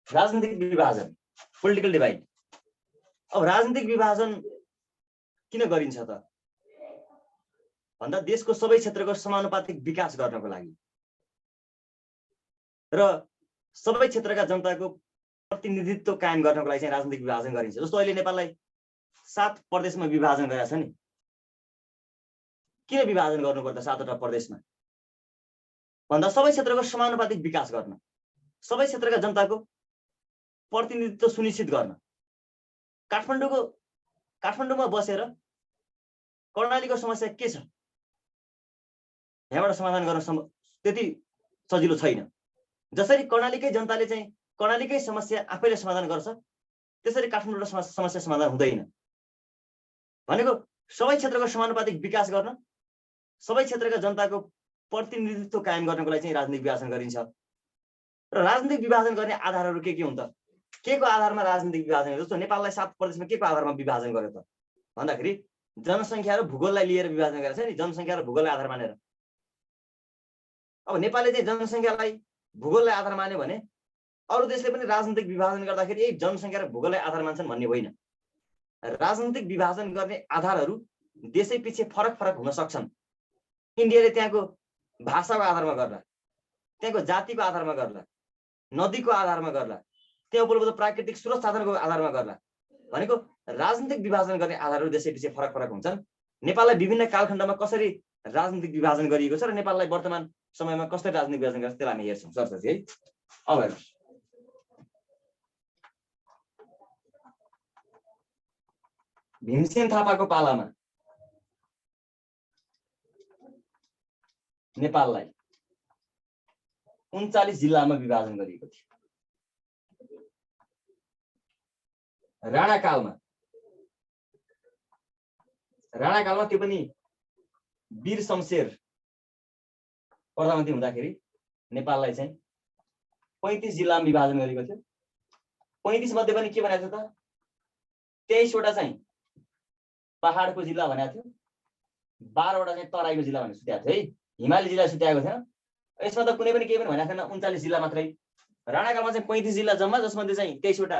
राजनीतिक विभाजन, पोलिटिकल डिभाइड। अब राजनीतिक विभाजन किन गरिन्छ त भन्दा देशको सबै क्षेत्रको समानुपातिक विकास गर्नको लागि र सबै क्षेत्रका जनताको प्रतिनिधित्व कायम गर्नको लागि चाहिँ राजनीतिक विभाजन गरिन्छ। जस्तो अहिले नेपाललाई 7 प्रदेशमा विभाजन गरेका छ नि, किन विभाजन गर्नुपर्छ 7वटा प्रदेशमा भन्दा सबै क्षेत्रको समानुपातिक विकास गर्न, सबै क्षेत्रका जनताको प्रतिनिधित्व सुनिश्चित गर्न। काठमाडौँमा बसेर कर्णालीको समस्या के छ यहाँबाट समाधान गर्न त्यति सजिलो छैन। जसरी कर्णालीकै जनताले चाहिँ कर्णालीकै समस्या आफैले समाधान गर्छ, त्यसरी काठमाडौँको समस्या समाधान हुँदैन। भनेको सबै क्षेत्रको समानुपातिक विकास गर्न, सबै क्षेत्रका जनताको प्रतिनिधित्व कायम गर्नको लागि चाहिँ राजनीतिक विभाजन गरिन्छ। र राजनीतिक विभाजन गर्ने आधारहरू के हुन् त? के को आधारमा राजनीतिक विभाजन? जस्तो नेपाललाई 7 प्रदेशमा के को आधारमा विभाजन गर्यो त भन्दाखेरि जनसङ्ख्या र भूगोललाई लिएर विभाजन गरेको छ नि, जनसङ्ख्या र भूगोललाई आधार मानेर। अब नेपालले चाहिँ जनसङ्ख्यालाई भूगोललाई आधार मान्यो भने अरू देशले पनि राजनीतिक विभाजन गर्दाखेरि यही जनसङ्ख्या र भूगोललाई आधार मान्छन् भन्ने होइन। राजनीतिक विभाजन गर्ने आधारहरू देशै पछि फरक फरक हुन सक्छन्। इन्डियाले त्यहाँको भाषाको आधारमा गर्ला, त्यहाँको जातिको आधारमा गर्ला, नदीको आधारमा गर्ला, त्यहाँ उपलब्ध प्राकृतिक स्रोत साधनको आधारमा गर्ला। भनेको राजनीतिक विभाजन गर्ने आधारहरू देशै पछि फरक फरक हुन्छन्। नेपाललाई विभिन्न कालखण्डमा कसरी राजनीतिक विभाजन गरिएको छ र नेपाललाई वर्तमान समयमा कसरी राजनीतिक विभाजन गर्छ त्यसलाई हामी हेर्छौँ सरसर्ती है। अब हेर्नुहोस्, भीमसेन थापाको पालामा नेपाललाई 39 जिल्लामा विभाजन गरिएको थियो। राणाकालमा त्यो पनि वीर शमशेर प्रधानमन्त्री हुँदाखेरि नेपाललाई चाहिँ 35 जिल्लामा विभाजन गरेको थियो। 35 मध्ये पनि के भनेको थियो त 23वटा चाहिँ पहाडको जिल्ला भनेको थियो 12 वटा चाहिँ तराईको जिल्ला भनेर सुत्याएको थियो है, हिमाली जिल्ला सुत्याएको थिएन। यसमा त कुनै पनि केही पनि भनेको थिएन, 39 जिल्ला मात्रै। राणाकालमा चाहिँ 35 जिल्ला जम्मा, जसमध्ये चाहिँ 23 वटा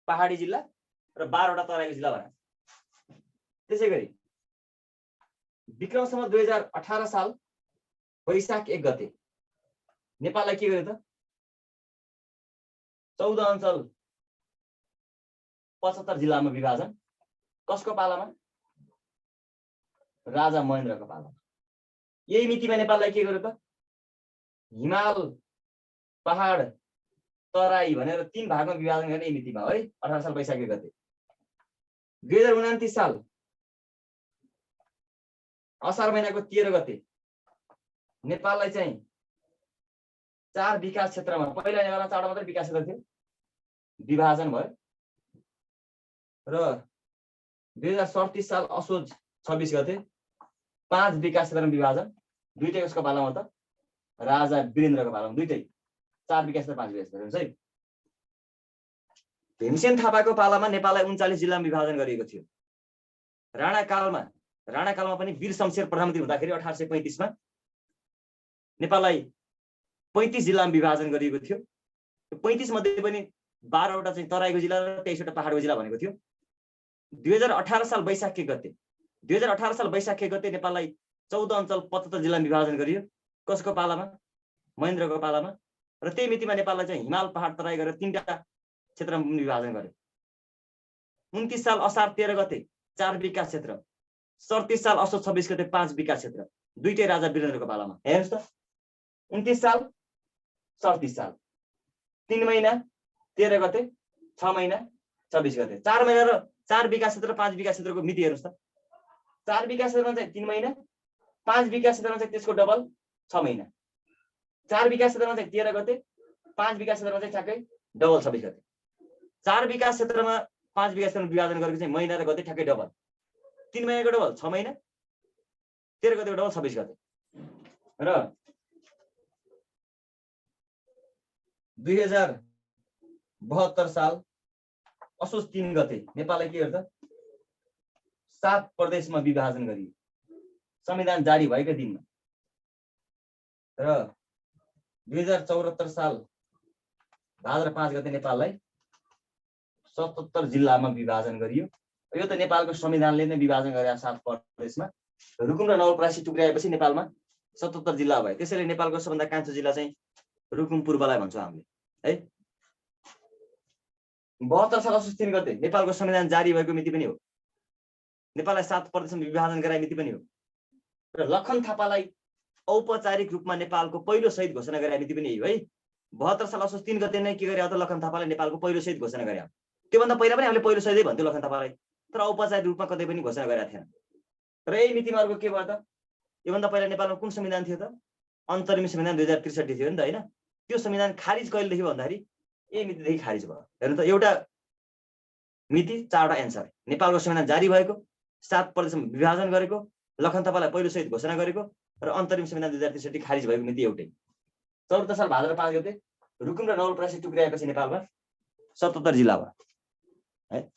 पहाडी जिल्ला र 12 वटा तराईको जिल्ला भने। त्यसै गरी विक्रम सम्वत 2018 साल वैशाख 1 गते नेपाललाई के गर्यो त 14 अञ्चल 75 जिल्लामा विभाजन। कसको पालामा? राजा महेन्द्रको पालामा। यही मितिमा नेपाललाई के गर्यो त हिमाल, पहाड, तराई भनेर 3 भागमा विभाजन गर्ने यही मितिमा है 18 साल वैशाख 1 गते। 2029 साल असार महिनाको 13 गते नेपाललाई चाहिँ 4 विकास क्षेत्रमा, पहिला नेपालमा 4 मात्रै विकास क्षेत्र थियो, विभाजन भयो र 2037 साल असोज 26 गते 5 विकास क्षेत्रमा विभाजन। दुईटै कसको पालामा त राजा वीरेन्द्रको पालामा, दुईटै 4 विकास क्षेत्र 5 विकास क्षेत्र है। भीमसेन थापाको पालामा नेपाललाई 39 जिल्लामा विभाजन गरिएको थियो। राणाकालमा पनि वीर शमशेर प्रधानमन्त्री हुँदाखेरि 1835 मा नेपाललाई 35 जिल्लामा विभाजन गरिएको थियो। 35 मध्ये पनि 12 वटा चाहिँ तराईको जिल्ला र 23 वटा पहाडको जिल्ला भनेको थियो। 2018 साल वैशाख 1 गते 2018 साल वैशाख 1 गते नेपाललाई 14 अञ्चल 75 जिल्लामा विभाजन गरियो। कसको पालामा? महेन्द्रको पालामा। र त्यही मितिमा नेपाललाई चाहिँ हिमाल, पहाड, तराई गरेर 3टा क्षेत्रमा विभाजन गर्यो। 29 साल असार 13 गते 4 विकास क्षेत्र, 37 साल असोज 26 गते 5 विकास क्षेत्र, दुईटै राजा वीरेन्द्रको पालामा। हेर्नुस् त 29 साल 37 साल 3 महिना 13 गते 6 महिना 26 गते 4 महिना र 4 विकास क्षेत्र 5 विकास क्षेत्रको मिति हेर्नुस् त। 4 विकास क्षेत्रमा चाहिँ 3 महिना, 5 विकास क्षेत्रमा चाहिँ त्यसको डबल 6 महिना, 4 विकास क्षेत्रमा चाहिँ 13 गते, 5 विकास क्षेत्रमा चाहिँ ठ्याक्कै डबल 26 गते। 4 विकास क्षेत्रमा 5 विकास क्षेत्रमा विभाजन गरेको चाहिँ महिना र गते ठ्याक्कै डबल। 3 महिनाको डबल 6 महिना, 13 गतेको डबल 26 गते। र 2072 साल असोज 3 गते नेपाललाई के गर्छ 7 प्रदेशमा विभाजन गरियो, संविधान जारी भएको दिनमा। र 2074 साल भाद्र 5 गते नेपाललाई 77 जिल्लामा विभाजन गरियो। यो त नेपालको संविधानले नै विभाजन गरे 7 प्रदेशमा। रुकुम र नवलपरासी टुक्राएपछि नेपालमा 77 जिल्ला भयो। त्यसैले नेपालको सबभन्दा कान्छो जिल्ला चाहिँ रुकुम पूर्वलाई भन्छौँ हामीले है। 72 साल असोज 3 गते नेपालको संविधान जारी भएको मिति पनि हो। नेपाललाई 7 प्रदेशमा विभाजन गराए मिति पनि हो। र लखन थापालाई औपचारिक रूपमा नेपालको पहिलो शहीद घोषणा गराए मिति पनि हो है। 72 साल असोज 3 गते नै के गरे त लखन थापालाई नेपालको पहिलो शहीद घोषणा गरे। त्योभन्दा पहिला पनि हामीले पहिलो शहीदै भन्थ्यो लखन थापालाई, तर औपचारिक रूपमा कतै पनि घोषणा गरेका थिएन। र यही मितिमा अर्को के भयो त योभन्दा पहिला नेपालमा कुन संविधान थियो त अन्तरिम संविधान 2063 थियो नि त हैन। त्यो संविधान खारिज कहिलेदेखि भन्दाखेरि यही मितिदेखि खारिज भयो। हेर्नु त एउटा मिति 4वटा एन्सर। नेपालको संविधान जारी भएको, 7 प्रदेशमा विभाजन गरेको, लखन थापालाई पहिलो शहीद घोषणा गरेको र अन्तरिम संविधान 2063 खारिज भएको मिति एउटै। 74 साल भाद्र 5 गते रुकुम र नवलपरासी टुक्राएपछि नेपालमा 77 जिल्ला भयो है।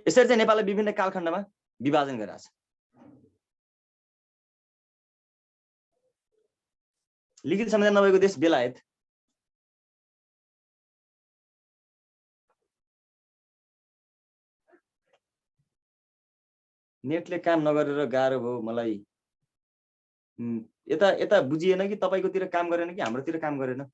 यसरी चाहिँ नेपालले विभिन्न कालखण्डमा विभाजन गरेको छ। लिखित संविधान नभएको देश बेलायत। नेटले काम नगरेर गाह्रो भयो मलाई। यता बुझिएन कि तपाईकोतिर काम गरेन कि हाम्रोतिर काम गरेन?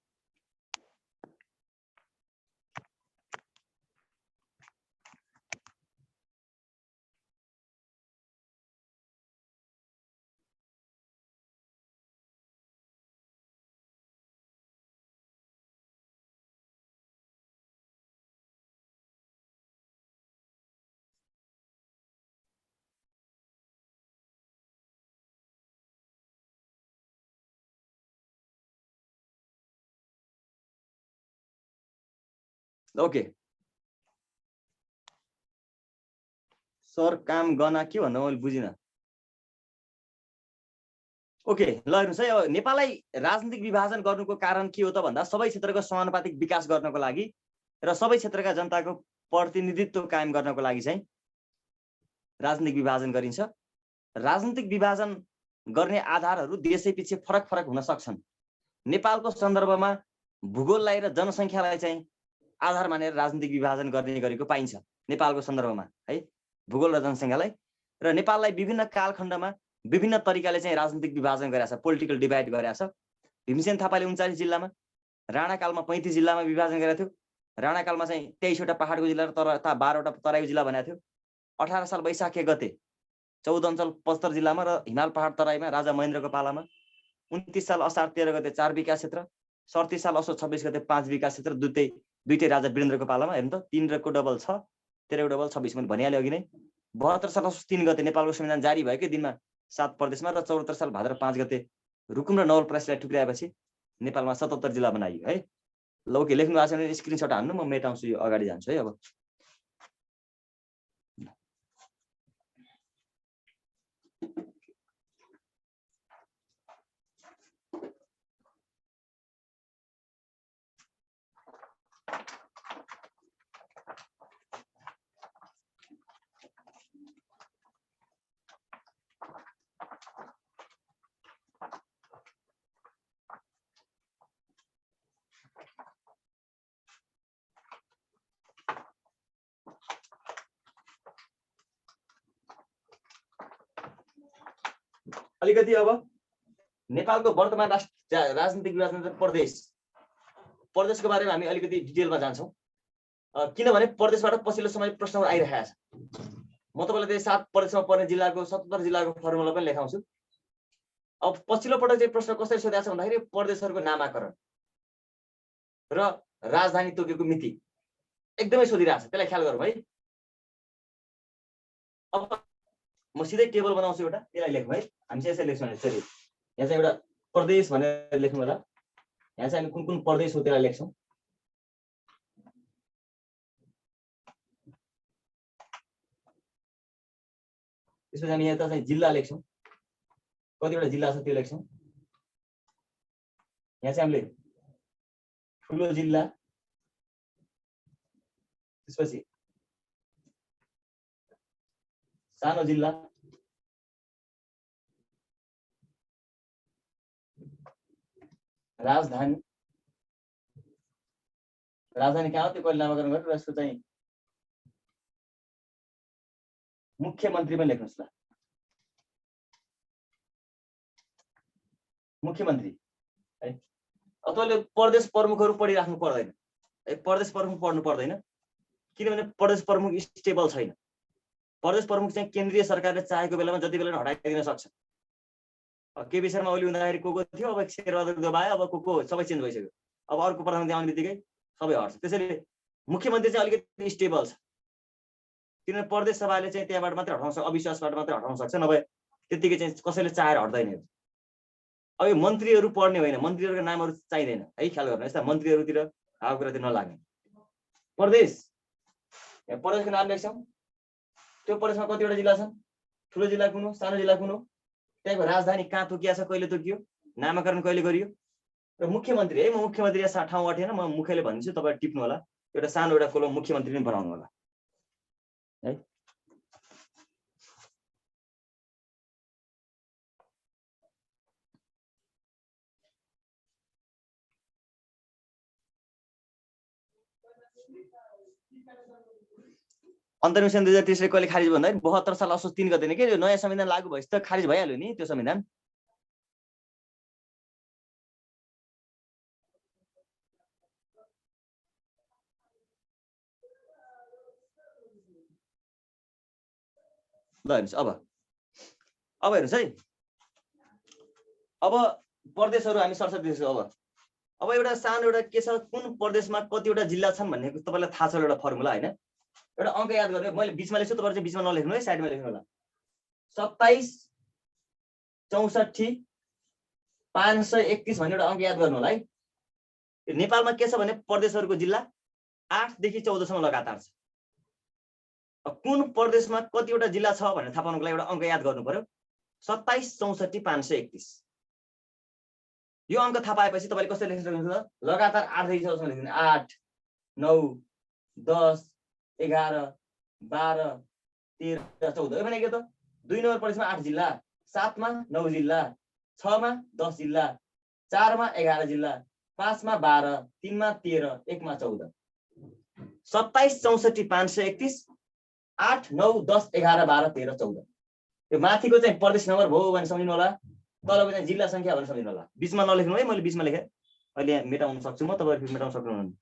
ओके सर काम गर्न के भन्दा मैले बुझिनँ। ओके ल हेर्नुस् है, अब नेपाललाई राजनीतिक विभाजन गर्नुको कारण के हो त भन्दा सबै क्षेत्रको समानुपातिक विकास गर्नको लागि र सबै क्षेत्रका जनताको प्रतिनिधित्व कायम गर्नको लागि चाहिँ राजनीतिक विभाजन गरिन्छ। राजनीतिक विभाजन गर्ने आधारहरू देशैपिच्छे फरक फरक हुन सक्छन्। नेपालको सन्दर्भमा भूगोललाई र जनसङ्ख्यालाई चाहिँ आधार मानेर राजनीतिक विभाजन गर्ने गरेको पाइन्छ नेपालको सन्दर्भमा है, भूगोल र जनसङ्ख्यालाई। र नेपाललाई विभिन्न कालखण्डमा विभिन्न तरिकाले चाहिँ राजनीतिक विभाजन गरेको छ, पोलिटिकल डिभाइड गरेको छ। भीमसेन थापाले 39 जिल्लामा, राणाकालमा 35 जिल्लामा विभाजन गरेको थियो। राणाकालमा चाहिँ 23वटा पहाडको जिल्ला र 12वटा तराईको जिल्ला भनेको थियो। 18 साल वैशाख 1 गते 14 अञ्चल 75 जिल्लामा र हिमाल पहाड तराईमा राजा महेन्द्रको पालामा, 29 साल असार 13 गते 4 विकास क्षेत्र, 37 साल असोज 26 गते 5 विकास क्षेत्र, दुईटै राजा वीरेन्द्रको पालामा। हेर्नु त 3 र को डबल 6, 13 को डबल 26 मैले भनिहालेँ अघि नै। 72 साल असोज 3 गते नेपालको संविधान जारी भएकै दिनमा 7 प्रदेशमा र 74 साल भाद्र 5 गते रुकुम र नवलपरासीलाई टुक्राएपछि नेपालमा 77 जिल्ला बनाइयो है। ल ओके, लेख्नु भएको छ भने स्क्रिनसट हान्नु, म मेटाउँछु, यो अगाडि जान्छु है। अब अलिकति अब नेपालको वर्तमान राजनीतिक विभाजन प्रदेशको बारेमा हामी अलिकति डिटेलमा जान्छौँ। किनभने प्रदेशबाट पछिल्लो समय प्रश्नहरू आइरहेको छ। म तपाईँलाई त्यही 7 प्रदेशमा पर्ने जिल्लाको 77 जिल्लाको फर्मुला पनि लेखाउँछु। अब पछिल्लो पटक चाहिँ प्रश्न कसरी सोधेको छ भन्दाखेरि प्रदेशहरूको नामाकरण र राजधानी तोकेको मिति एकदमै सोधिरहेको छ, त्यसलाई ख्याल गरौँ है। अब म सिधै टेबल बनाउँछु एउटा, त्यसलाई लेखौँ है। हामी चाहिँ यसरी लेख्छौँ यसरी, यहाँ चाहिँ एउटा प्रदेश भनेर लेख्नु होला। यहाँ चाहिँ हामी कुन कुन प्रदेश हो त्यसलाई लेख्छौँ। त्यसपछि हामी यता चाहिँ जिल्ला लेख्छौँ, कतिवटा जिल्ला छ त्यो लेख्छौँ। यहाँ चाहिँ हामीले ठुलो जिल्ला, त्यसपछि सानो जिल्ला, राजधानी कहाँ हो त्यो कहिले नामाकरण गरेर यसको चाहिँ मुख्यमन्त्री पनि लेख्नुहोस् ल। मुख्यमन्त्री है। तपाईँले प्रदेश प्रमुखहरू पढिराख्नु पर्दैन, प्रदेश प्रमुख पढ्नु पर्दैन, किनभने प्रदेश प्रमुख स्टेबल छैन। प्रदेश प्रमुख चाहिँ केन्द्रीय सरकारले चाहेको बेलामा जति बेला हटाइदिन सक्छ। केपी शर्मा ओली हुँदाखेरि को थियो, अब शेरबहादुर दबायो, अब को सबै चेन्ज भइसक्यो। अब अर्को प्रधानमन्त्री आउने बित्तिकै सबै हट्छ। त्यसैले मुख्यमन्त्री चाहिँ अलिकति स्टेबल छ, किनभने प्रदेश सभाले चाहिँ त्यहाँबाट मात्रै हटाउन सक्छ, अविश्वासबाट मात्रै हटाउन सक्छ, नभए त्यतिकै चाहिँ कसैले चाहेर हट्दैन। अब यो मन्त्रीहरू पढ्ने होइन, मन्त्रीहरूको नामहरू चाहिँदैन है, ख्याल गर्नु। यस्ता मन्त्रीहरूतिर हावा कुरातिर नलाग्ने। प्रदेश, प्रदेशको नाम लेख्छौँ। त्यो प्रदेशमा कतिवटा जिल्ला छन्, ठुलो जिल्ला कुन हो, सानो जिल्ला कुन हो, त्यहाँको राजधानी कहाँ तोकिया छ, कहिले तोकियो, नामाकरण कहिले गरियो, र मुख्यमन्त्री है। म मुख्यमन्त्री यहाँ ठाउँ अटेन, म मुख्यले भनिदिन्छु, तपाईँ टिप्नु होला। एउटा सानो एउटा कोलम मुख्यमन्त्री पनि बनाउनु होला है। अन्तरिम संविधान 2023 कहिले खारिज भन्दा 72 साल असोज 3 गते के नयाँ संविधान लागू भएपछि त खारिज भइहाल्यो नि त्यो संविधान। ल हेर्नुहोस्, अब हेर्नुहोस् है। अब प्रदेशहरू हामी सरसर दिन्छौँ। अब एउटा सानो एउटा के छ, कुन प्रदेशमा कतिवटा जिल्ला छन् भन्ने तपाईँलाई थाहा छ एउटा फर्मुला होइन। एउटा अङ्क याद गर्ने, मैले बिचमा लेख्छु, तपाईहरु चाहिँ बिचमा नलेख्नु है, साइडमा लेख्नु होला। 27 64 531 भन्ने एउटा अङ्क याद गर्नु होला है। नेपालमा के छ भने प्रदेशहरूको जिल्ला 8 देखि 14 सम्म लगातार छ। कुन प्रदेशमा कतिवटा जिल्ला छ भनेर थाहा पाउनको लागि एउटा अङ्क याद गर्नु पर्यो। 27 64 531 यो अङ्क थाहा पाएपछि तपाईले कसरी लेख्न सक्नुहुन्छ? लगातार 8 देखि 14 सम्म लेख्दिनु। 8 9 10 11, 12, 13, 14 भनेको त 2 नम्बर प्रदेशमा 8 जिल्ला, 7 मा 9 जिल्ला, 6 मा 10 जिल्ला, 4 मा 11 जिल्ला, 5 मा 12, 3 मा 13, 1 मा 14, 27, 64, 531, 8, 9, 10, 11, 12, 13, 14 यो माथिको चाहिँ प्रदेश नम्बर भयो भने सम्झिनु होला, तलको चाहिँ जिल्ला संख्या भनेर सम्झिनु होला। बीचमा नलेख्नु है, मैले बीचमा लेखेँ, अहिले यहाँ मेटाउन सक्छु म, तपाईहरु मेटाउन सक्नुहुन्न।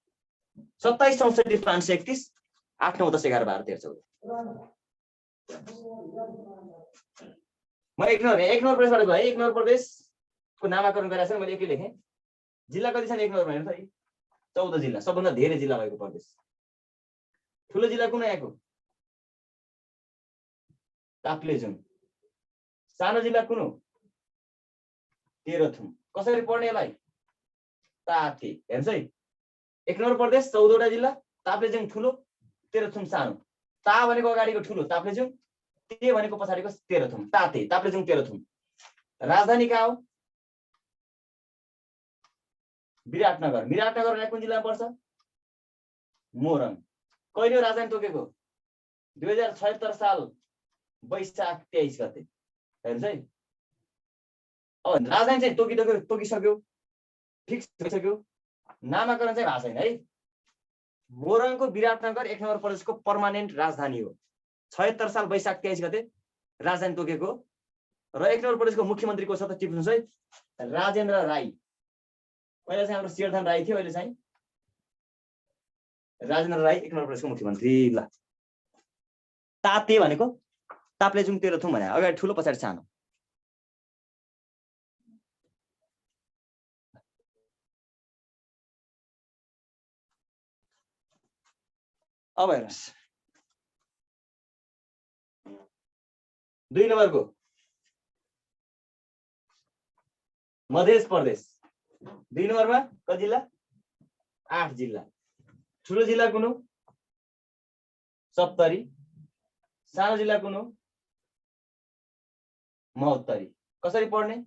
27, 64, 531, 8, 9, 10, 11, 12, 13, 14 म 1 नम्बर प्रदेशबाट गएँ। 1 नम्बर प्रदेशको नामाकरण गरेर चाहिँ मैले एकै लेखेँ। जिल्ला कति छन् 1 नम्बरमा हेर्नु त, 14 जिल्ला, सबभन्दा धेरै जिल्ला भएको प्रदेश। ठुलो जिल्ला कुन आएको? ताप्लेजुङ। सानो जिल्ला कुन हो? तेह्रथुम। कसरी पढ्ने यसलाई? ताते। हेर्नुस् है, 1 नम्बर प्रदेश 14 वटा जिल्ला, ताप्लेजुङ ठुलो, तेह्रथुम सानो। ता भनेको अगाडिको ठुलो ताप्लेजुङ, ते भनेको पछाडिको तेह्रथुम, ताते, ताप्लेजुङ, तेह्रथुम। राजधानी कहाँ हो? विराटनगर। विराटनगर कुन जिल्लामा पर्छ? मोरङ। कहिले हो राजधानी तोकेको? 2076 साल वैशाख 23 गते। हेर्नुस् है, अब राजधानी चाहिँ तोकिसक्यो, फिक्स भइसक्यो, नामाकरण चाहिँ भएको छैन है। मोरङको विराटनगर 1 नम्बर प्रदेशको पर्मानेन्ट राजधानी हो। 76 साल वैशाख 23 गते राजधानी तोकेको र 1 नम्बर प्रदेशको मुख्यमन्त्री को छ त टिप्नुस् है, राजेन्द्र राई। पहिला चाहिँ हाम्रो शेरधन राई थियो, अहिले चाहिँ राजेन्द्र राई 1 नम्बर प्रदेशको मुख्यमन्त्री। ल, ताते भनेको ताप्लेजुङ, तेह्रथुम भने अगाडि ठुलो पछाडि सानो। अब हेर्नुस्, 2 नम्बरको मध्य प्रदेश। 2 नम्बरमा कति जिल्ला? 8 जिल्ला। ठुलो जिल्ला कुन हो? सप्तरी। सानो जिल्ला कुन हो? महोत्तरी। कसरी पढ्ने?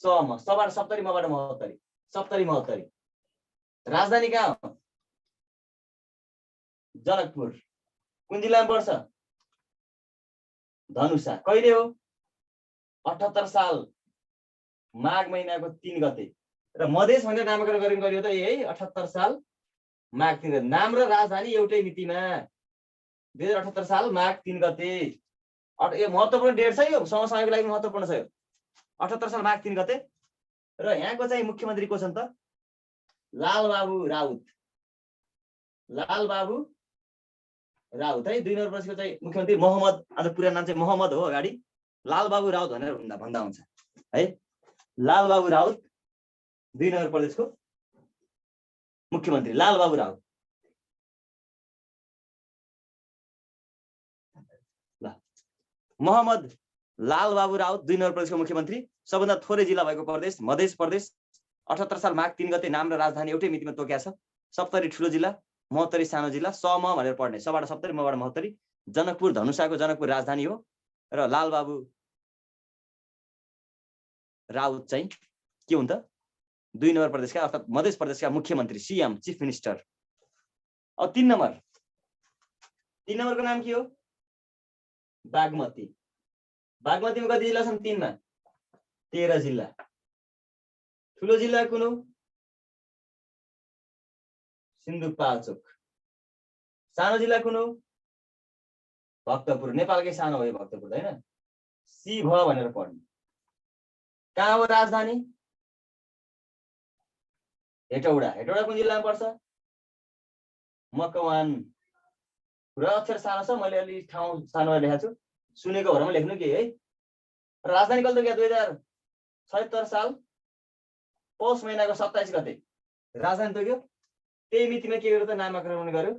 सम, सबाट सप्तरी, मबाट महोत्तरी, सप्तरी महोत्तरी। राजधानी कहाँ हो? जनकपुर। कुन जिल्लामा पर्छ? धनुषा। कहिले हो? 78 साल माघ महिनाको 3 गते। र मधेस भनेर नामाकरण गरियो त यही 78 साल माघ 3 गते। नाम र राजधानी एउटै मितिमा, 2078 साल माघ 3 गते। यो महत्त्वपूर्ण डेट छ, यो समसामयिकको लागि महत्त्वपूर्ण छ यो। 78 साल माघ 3 गते। र यहाँको चाहिँ मुख्यमन्त्री को छन् त? लालबाबु राउत। लालबाबु राउत है। 2 नम्बर प्रदेशको चाहिँ मुख्यमन्त्री मोहम्मद, आज पुरा नाम चाहिँ मोहम्मद हो अगाडि, लालबाबु राउत भनेर भन्दा हुन्छ है। लालबाबु राउत 2 नम्बर प्रदेशको मुख्यमन्त्री, लालबाबु राउत। ल, मोहम्मद लालबाबु राउत 2 नम्बर प्रदेशको मुख्यमन्त्री। सबभन्दा थोरै जिल्ला भएको प्रदेश मध्य प्रदेश। 78 साल माघ 3 गते नाम र राजधानी एउटै मितिमा तोकेको छ। सप्तरी ठुलो जिल्ला, महोत्तरी सानो जिल्ला, सम भनेर पढ्ने, सबाट सप्तरी, मबाट महोत्तरी। जनकपुर, धनुषाको जनकपुर राजधानी हो। र लालबाबु राउत चाहिँ के हुन् त? 2 नम्बर प्रदेशका अर्थात् मध्य प्रदेशका मुख्यमन्त्री, सीएम, चिफ मिनिस्टर। अब 3 नम्बरको नाम के हो? बागमती। बागमतीमा कति जिल्ला छन्? 3 मा 13 जिल्ला। ठुलो जिल्ला कुन हो? सिन्धुपाल्चोक। सानो जिल्ला कुन हो? भक्तपुर। नेपालकै सानो हो यो भक्तपुर हैन, सी भ भनेर पढ्ने। कहाँ हो राजधानी? हेटौडा। हेटौडा कुन जिल्लामा पर्छ? मकवान। र अक्षर सानो छ, मैले अलि ठाउँ सानो लेखेको छु, सुनेको भरमा लेख्नु के है। राजधानी कहिले तोक्यो? 2076 साल पौष महिनाको 27 गते राजधानी तोक्यो। त्यही मितिमा के गर्यो त? नामाकरण गर्यो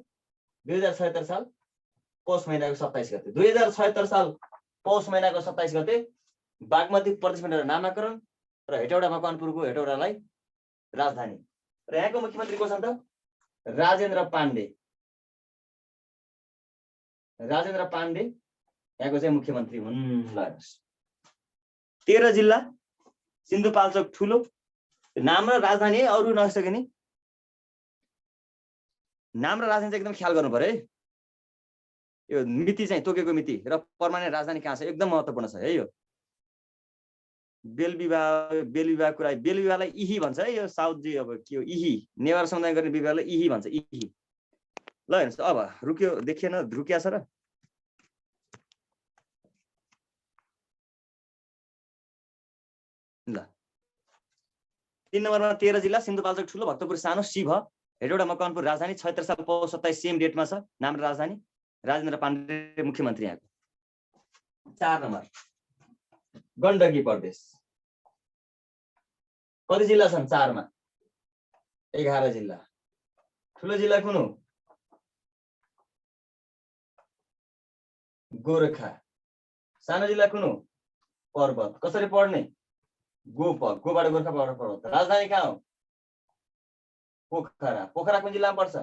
2076 साल पौष महिनाको 27 गते। 2076 साल पौष महिनाको 27 गते बागमती प्रदेश भनेर नामाकरण र हेटौडा मकवानपुरको हेटौडालाई राजधानी। र यहाँको मुख्यमन्त्री को छन् त? राजेन्द्र पाण्डे। राजेन्द्र पाण्डे यहाँको चाहिँ मुख्यमन्त्री हुन्। ल, 13 जिल्ला, सिन्धुपाल्चोक ठुलो, नाम र राजधानी अरू नसके नि। नाम र राजधानी चाहिँ एकदम ख्याल गर्नु पर्यो है। यो मिति चाहिँ तोकेको मिति र पर्मानेन्ट राजधानी कहाँ छ एकदम महत्त्वपूर्ण छ है। यो बेल विवाह कुरा, बेल विवाहलाई इही भन्छ है। यो साउथजी अब के हो इही, नेवार समुदाय गर्ने विवाहलाई इही भन्छ, इही। ल हेर्नुहोस् अब रुक्यो, देखिएन रुकिया छ र। ल 3 नम्बरमा 13 जिल्ला, सिन्धुपाल्चोक ठुलो, भक्तपुर सानो, शिव, हेटौडा मकवानपुर राजधानी, 76 साल पौष 27 सेम डेटमा छ। नाम र राजधानी राजेन्द्र पाण्डे मुख्यमन्त्री यहाँको। 4 नम्बर गण्डकी प्रदेश। कति जिल्ला छन् 4 मा? 11 जिल्ला। ठुलो जिल्ला कुन हो? गोरखा। सानो जिल्ला कुन हो? पर्वत। कसरी पढ्ने? गोप, गोबाट गोरखा पर्वत। राजधानी कहाँ हो? पोखरा। पोखरा कुन जिल्लामा पर्छ?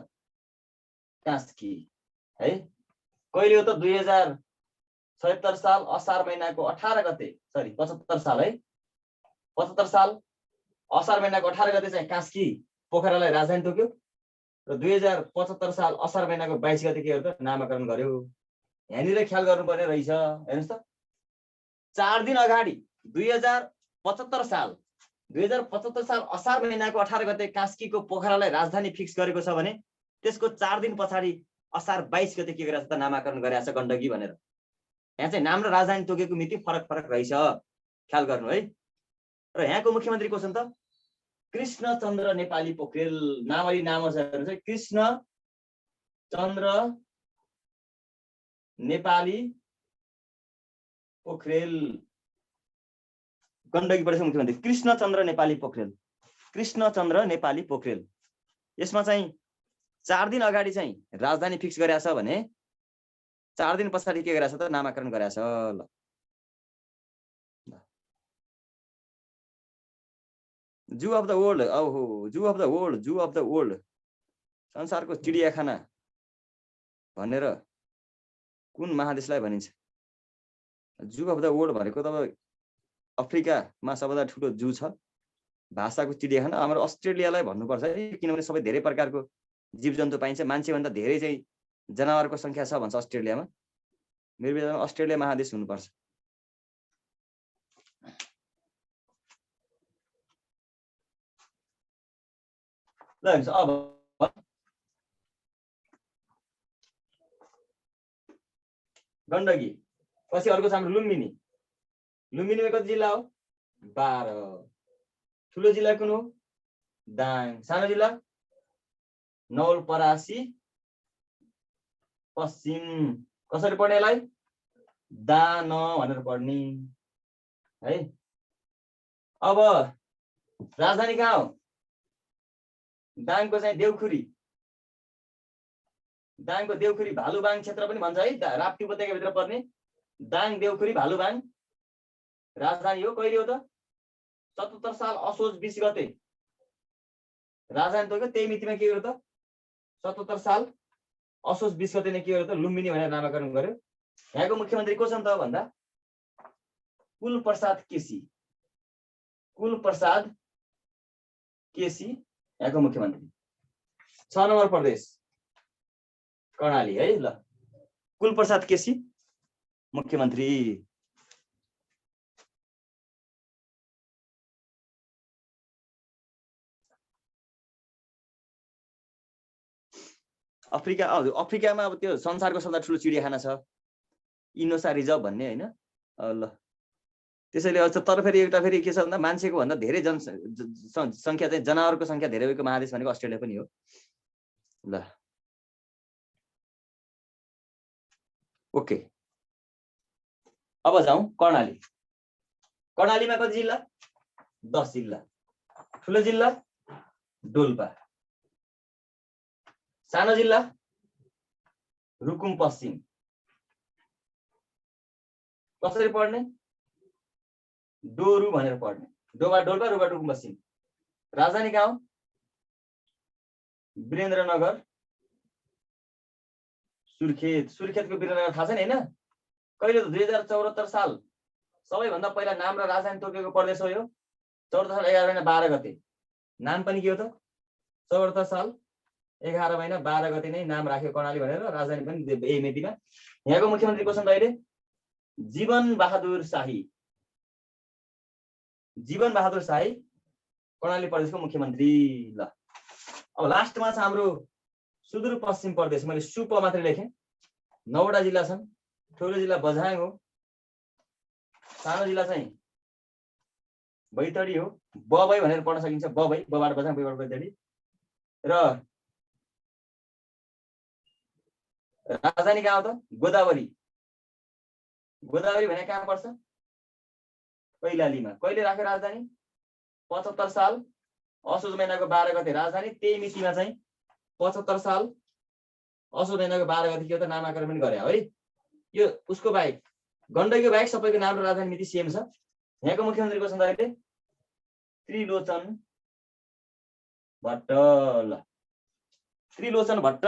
कास्की है। कहिले हो त? 2076 साल असार महिनाको 18 गते, सरी 75 साल है, 75 साल असार महिनाको 18 गते चाहिँ कास्की पोखरालाई राजधानी तोक्यो र 2075 साल असार महिनाको 22 गते के गर्यो त? नामाकरण गर्यो। यहाँनिर ख्याल गर्नुपर्ने रहेछ। हेर्नुहोस् त 4 दिन अगाडि 2075 साल असार महिनाको 18 गते कास्कीको पोखरालाई राजधानी फिक्स गरेको छ भने त्यसको 4 दिन पछाडि असार 22 गते के गरेछ त? नामाकरण गरेछ गण्डकी भनेर। यहाँ चाहिँ नाम र राजधानी तोकेको मिति फरक रहेछ, ख्याल गर्नु है। र यहाँको मुख्यमन्त्री को छन् त? कृष्णचन्द्र नेपाली पोखरेल। नामरी नाम छ कृष्णचन्द्र नेपाली पोखरेल, गण्डकी प्रदेशको मुख्यमन्त्री कृष्णचन्द्र नेपाली पोखरेल। कृष्णचन्द्र नेपाली पोखरेल। यसमा चाहिँ 4 दिन अगाडि चाहिँ राजधानी फिक्स गरेछ भने 4 दिन पछाडि के गरेछ त? नामाकरण गरेछ। ल जू अफ द वर्ल्ड, ओहो zoo of the world, zoo of the world, संसारको चिडियाखाना भनेर कुन महादेशलाई भनिन्छ? जू अफ द वर्ल्ड भनेको त अफ्रिकामा सबभन्दा ठुलो जू छ, भाषाको चिडियाखाना। हाम्रो अस्ट्रेलियालाई भन्नुपर्छ है, किनभने सबै धेरै प्रकारको जीवजन्तु पाइन्छ। मान्छेभन्दा धेरै चाहिँ जनावरको संख्या छ भन्छ अस्ट्रेलियामा। मेरो विचारमा अस्ट्रेलिया महादेश हुनुपर्छ। ल अब गण्डकी पछि अर्को छ हाम्रो लुम्बिनी। लुम्बिनीमा कति जिल्ला हो? 12। ठुलो जिल्ला कुन हो? दाङ। सानो जिल्ला नवलपरासी पश्चिम। कसरी पढ्ने यसलाई? दान भनेर पढ्ने है। अब राजधानी कहाँ हो? दाङको चाहिँ देउखुरी। दाङको देउखुरी भालुबाङ क्षेत्र पनि भन्छ है, राप्ती उपत्यकाभित्र पर्ने। दाङ देउखुरी भालुबाङ राजधानी हो। कहिले हो त? 77 साल असोज 20 गते राजधानी तोक्यो। त्यही मितिमा के गर्यो त? 77 साल असोज 20 गते नै के गर्यो त? लुम्बिनी भनेर नामाकरण गर्यो। यहाँको मुख्यमन्त्री को छन् त भन्दा? कुलप्रसाद केसी। कुलप्रसाद केसी यहाँको मुख्यमन्त्री। 6 नम्बर प्रदेश कर्णाली है। ल कुलप्रसाद केसी मुख्यमन्त्री। अफ्रिकामा अब त्यो संसारको सबभन्दा ठुलो चिडियाखाना छ, इनोसा रिजर्भ भन्ने होइन। ल त्यसैले तर फेरि एउटा फेरि के छ भन्दा मान्छेको भन्दा धेरै संख्या चाहिँ जनावरको संख्या धेरै भएको महादेश भनेको अस्ट्रेलिया पनि हो। ल ओके, अब जाउँ कर्णाली। कर्णालीमा कति जिल्ला? 10 जिल्ला। ठुलो जिल्ला डोल्पा। सानो जिल्ला रुकुम पश्चिम। कसरी पढ्ने? डोरु भनेर पढ्ने। डोबा डोल्पा, रुबा रुकुम पश्चिम। राजधानी कहाँ हो? वीरेन्द्रनगर सुर्खेत। सुर्खेतको वीरेन्द्रनगर थाहा छैन हैन? कहिले? 2074 साल सबैभन्दा पहिला नाम र राजधानी तोकेको प्रदेश हो यो। 74 साल 11 महिना 12 गते। नाम पनि के हो त? 74 साल 11 महिना 12 गते नै नाम राख्यो कर्णाली भनेर, राजधानी पनि यही मितिमा। यहाँको मुख्यमन्त्री को छन् त अहिले? जीवन बहादुर शाही। जीवन बहादुर शाही कर्णाली प्रदेशको मुख्यमन्त्री। ल अब लास्टमा छ हाम्रो सुदूरपश्चिम प्रदेश। मैले सुप मात्रै लेखेँ। 9वटा जिल्ला छन्। ठुलो जिल्ला बझाङ हो, सानो जिल्ला चाहिँ बैतडी हो। बबई भनेर पढ्न सकिन्छ, बबई, बबाट बझाङ, बबाट बैतडी। र राजधानी कहाँ हो त? गोदावरी। गोदावरी भने कहाँ पर्छ? कैलालीमा। कहिले राख्यो राजधानी? 75 साल असोज महिनाको 12 गते राजधानी। त्यही मितिमा चाहिँ 75 साल असोज महिनाको 12 गते के त नामाकरण पनि गरे है। यो उसको बाहेक, गण्डकीको बाहेक सबैको नाम र राजधानी मिति सेम छ। यहाँको मुख्यमन्त्री को छन् अहिले? त्रिलोचन भट्ट। ल त्रिलोचन भट्ट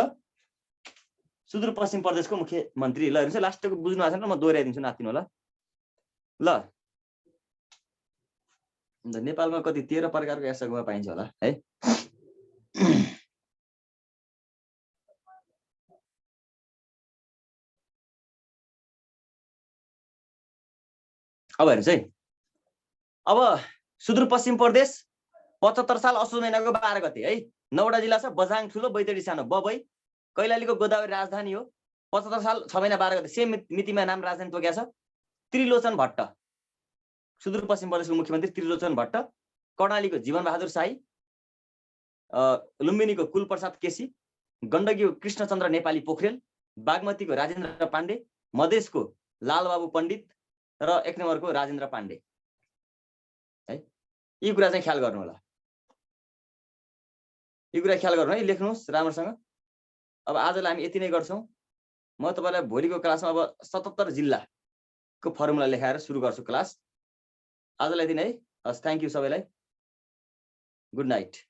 सुदूरपश्चिम प्रदेशको मुख्यमन्त्री। ल हेर्नुहोस् है, लास्टको बुझ्नु भएको छैन, म दोहोऱ्याइदिन्छु, नातिनु होला। ल नेपालमा कति 13 प्रकारको यासगुवा पाइन्छ होला है। अब हेर्नुहोस् है, अब सुदूरपश्चिम प्रदेश 75 साल असोज महिनाको 12 गते है। 9वटा जिल्ला छ। बझाङ ठुलो, बैतडी सानो, बबई, कैलालीको गोदावरी राजधानी हो। 75 साल 6 महिना 12 गते सेम मितिमा नाम राजधानी तोकेको छ। त्रिलोचन भट्ट सुदूरपश्चिम प्रदेशको मुख्यमन्त्री त्रिलोचन भट्ट। कर्णालीको जीवन बहादुर शाही, लुम्बिनीको कुलप्रसाद केसी, गण्डकीको कृष्णचन्द्र नेपाली पोखरेल, बागमतीको राजेन्द्र पाण्डे, मधेसको लालबाबु पण्डित र 1 नम्बरको राजेन्द्र पाण्डे है। यी कुरा चाहिँ ख्याल गर्नु होला। यी कुरा ख्याल गर्नु है, लेख्नुहोस् राम्रोसँग। अब आजलाई हामी यति नै गर्छौँ। म तपाईलाई भोलिको क्लासमा अब 77 जिल्लाको फर्मुला लेखाएर सुरु गर्छु क्लास। आजलाई यति नै है। हस्, थ्याङ्क यू सबैलाई। Good night.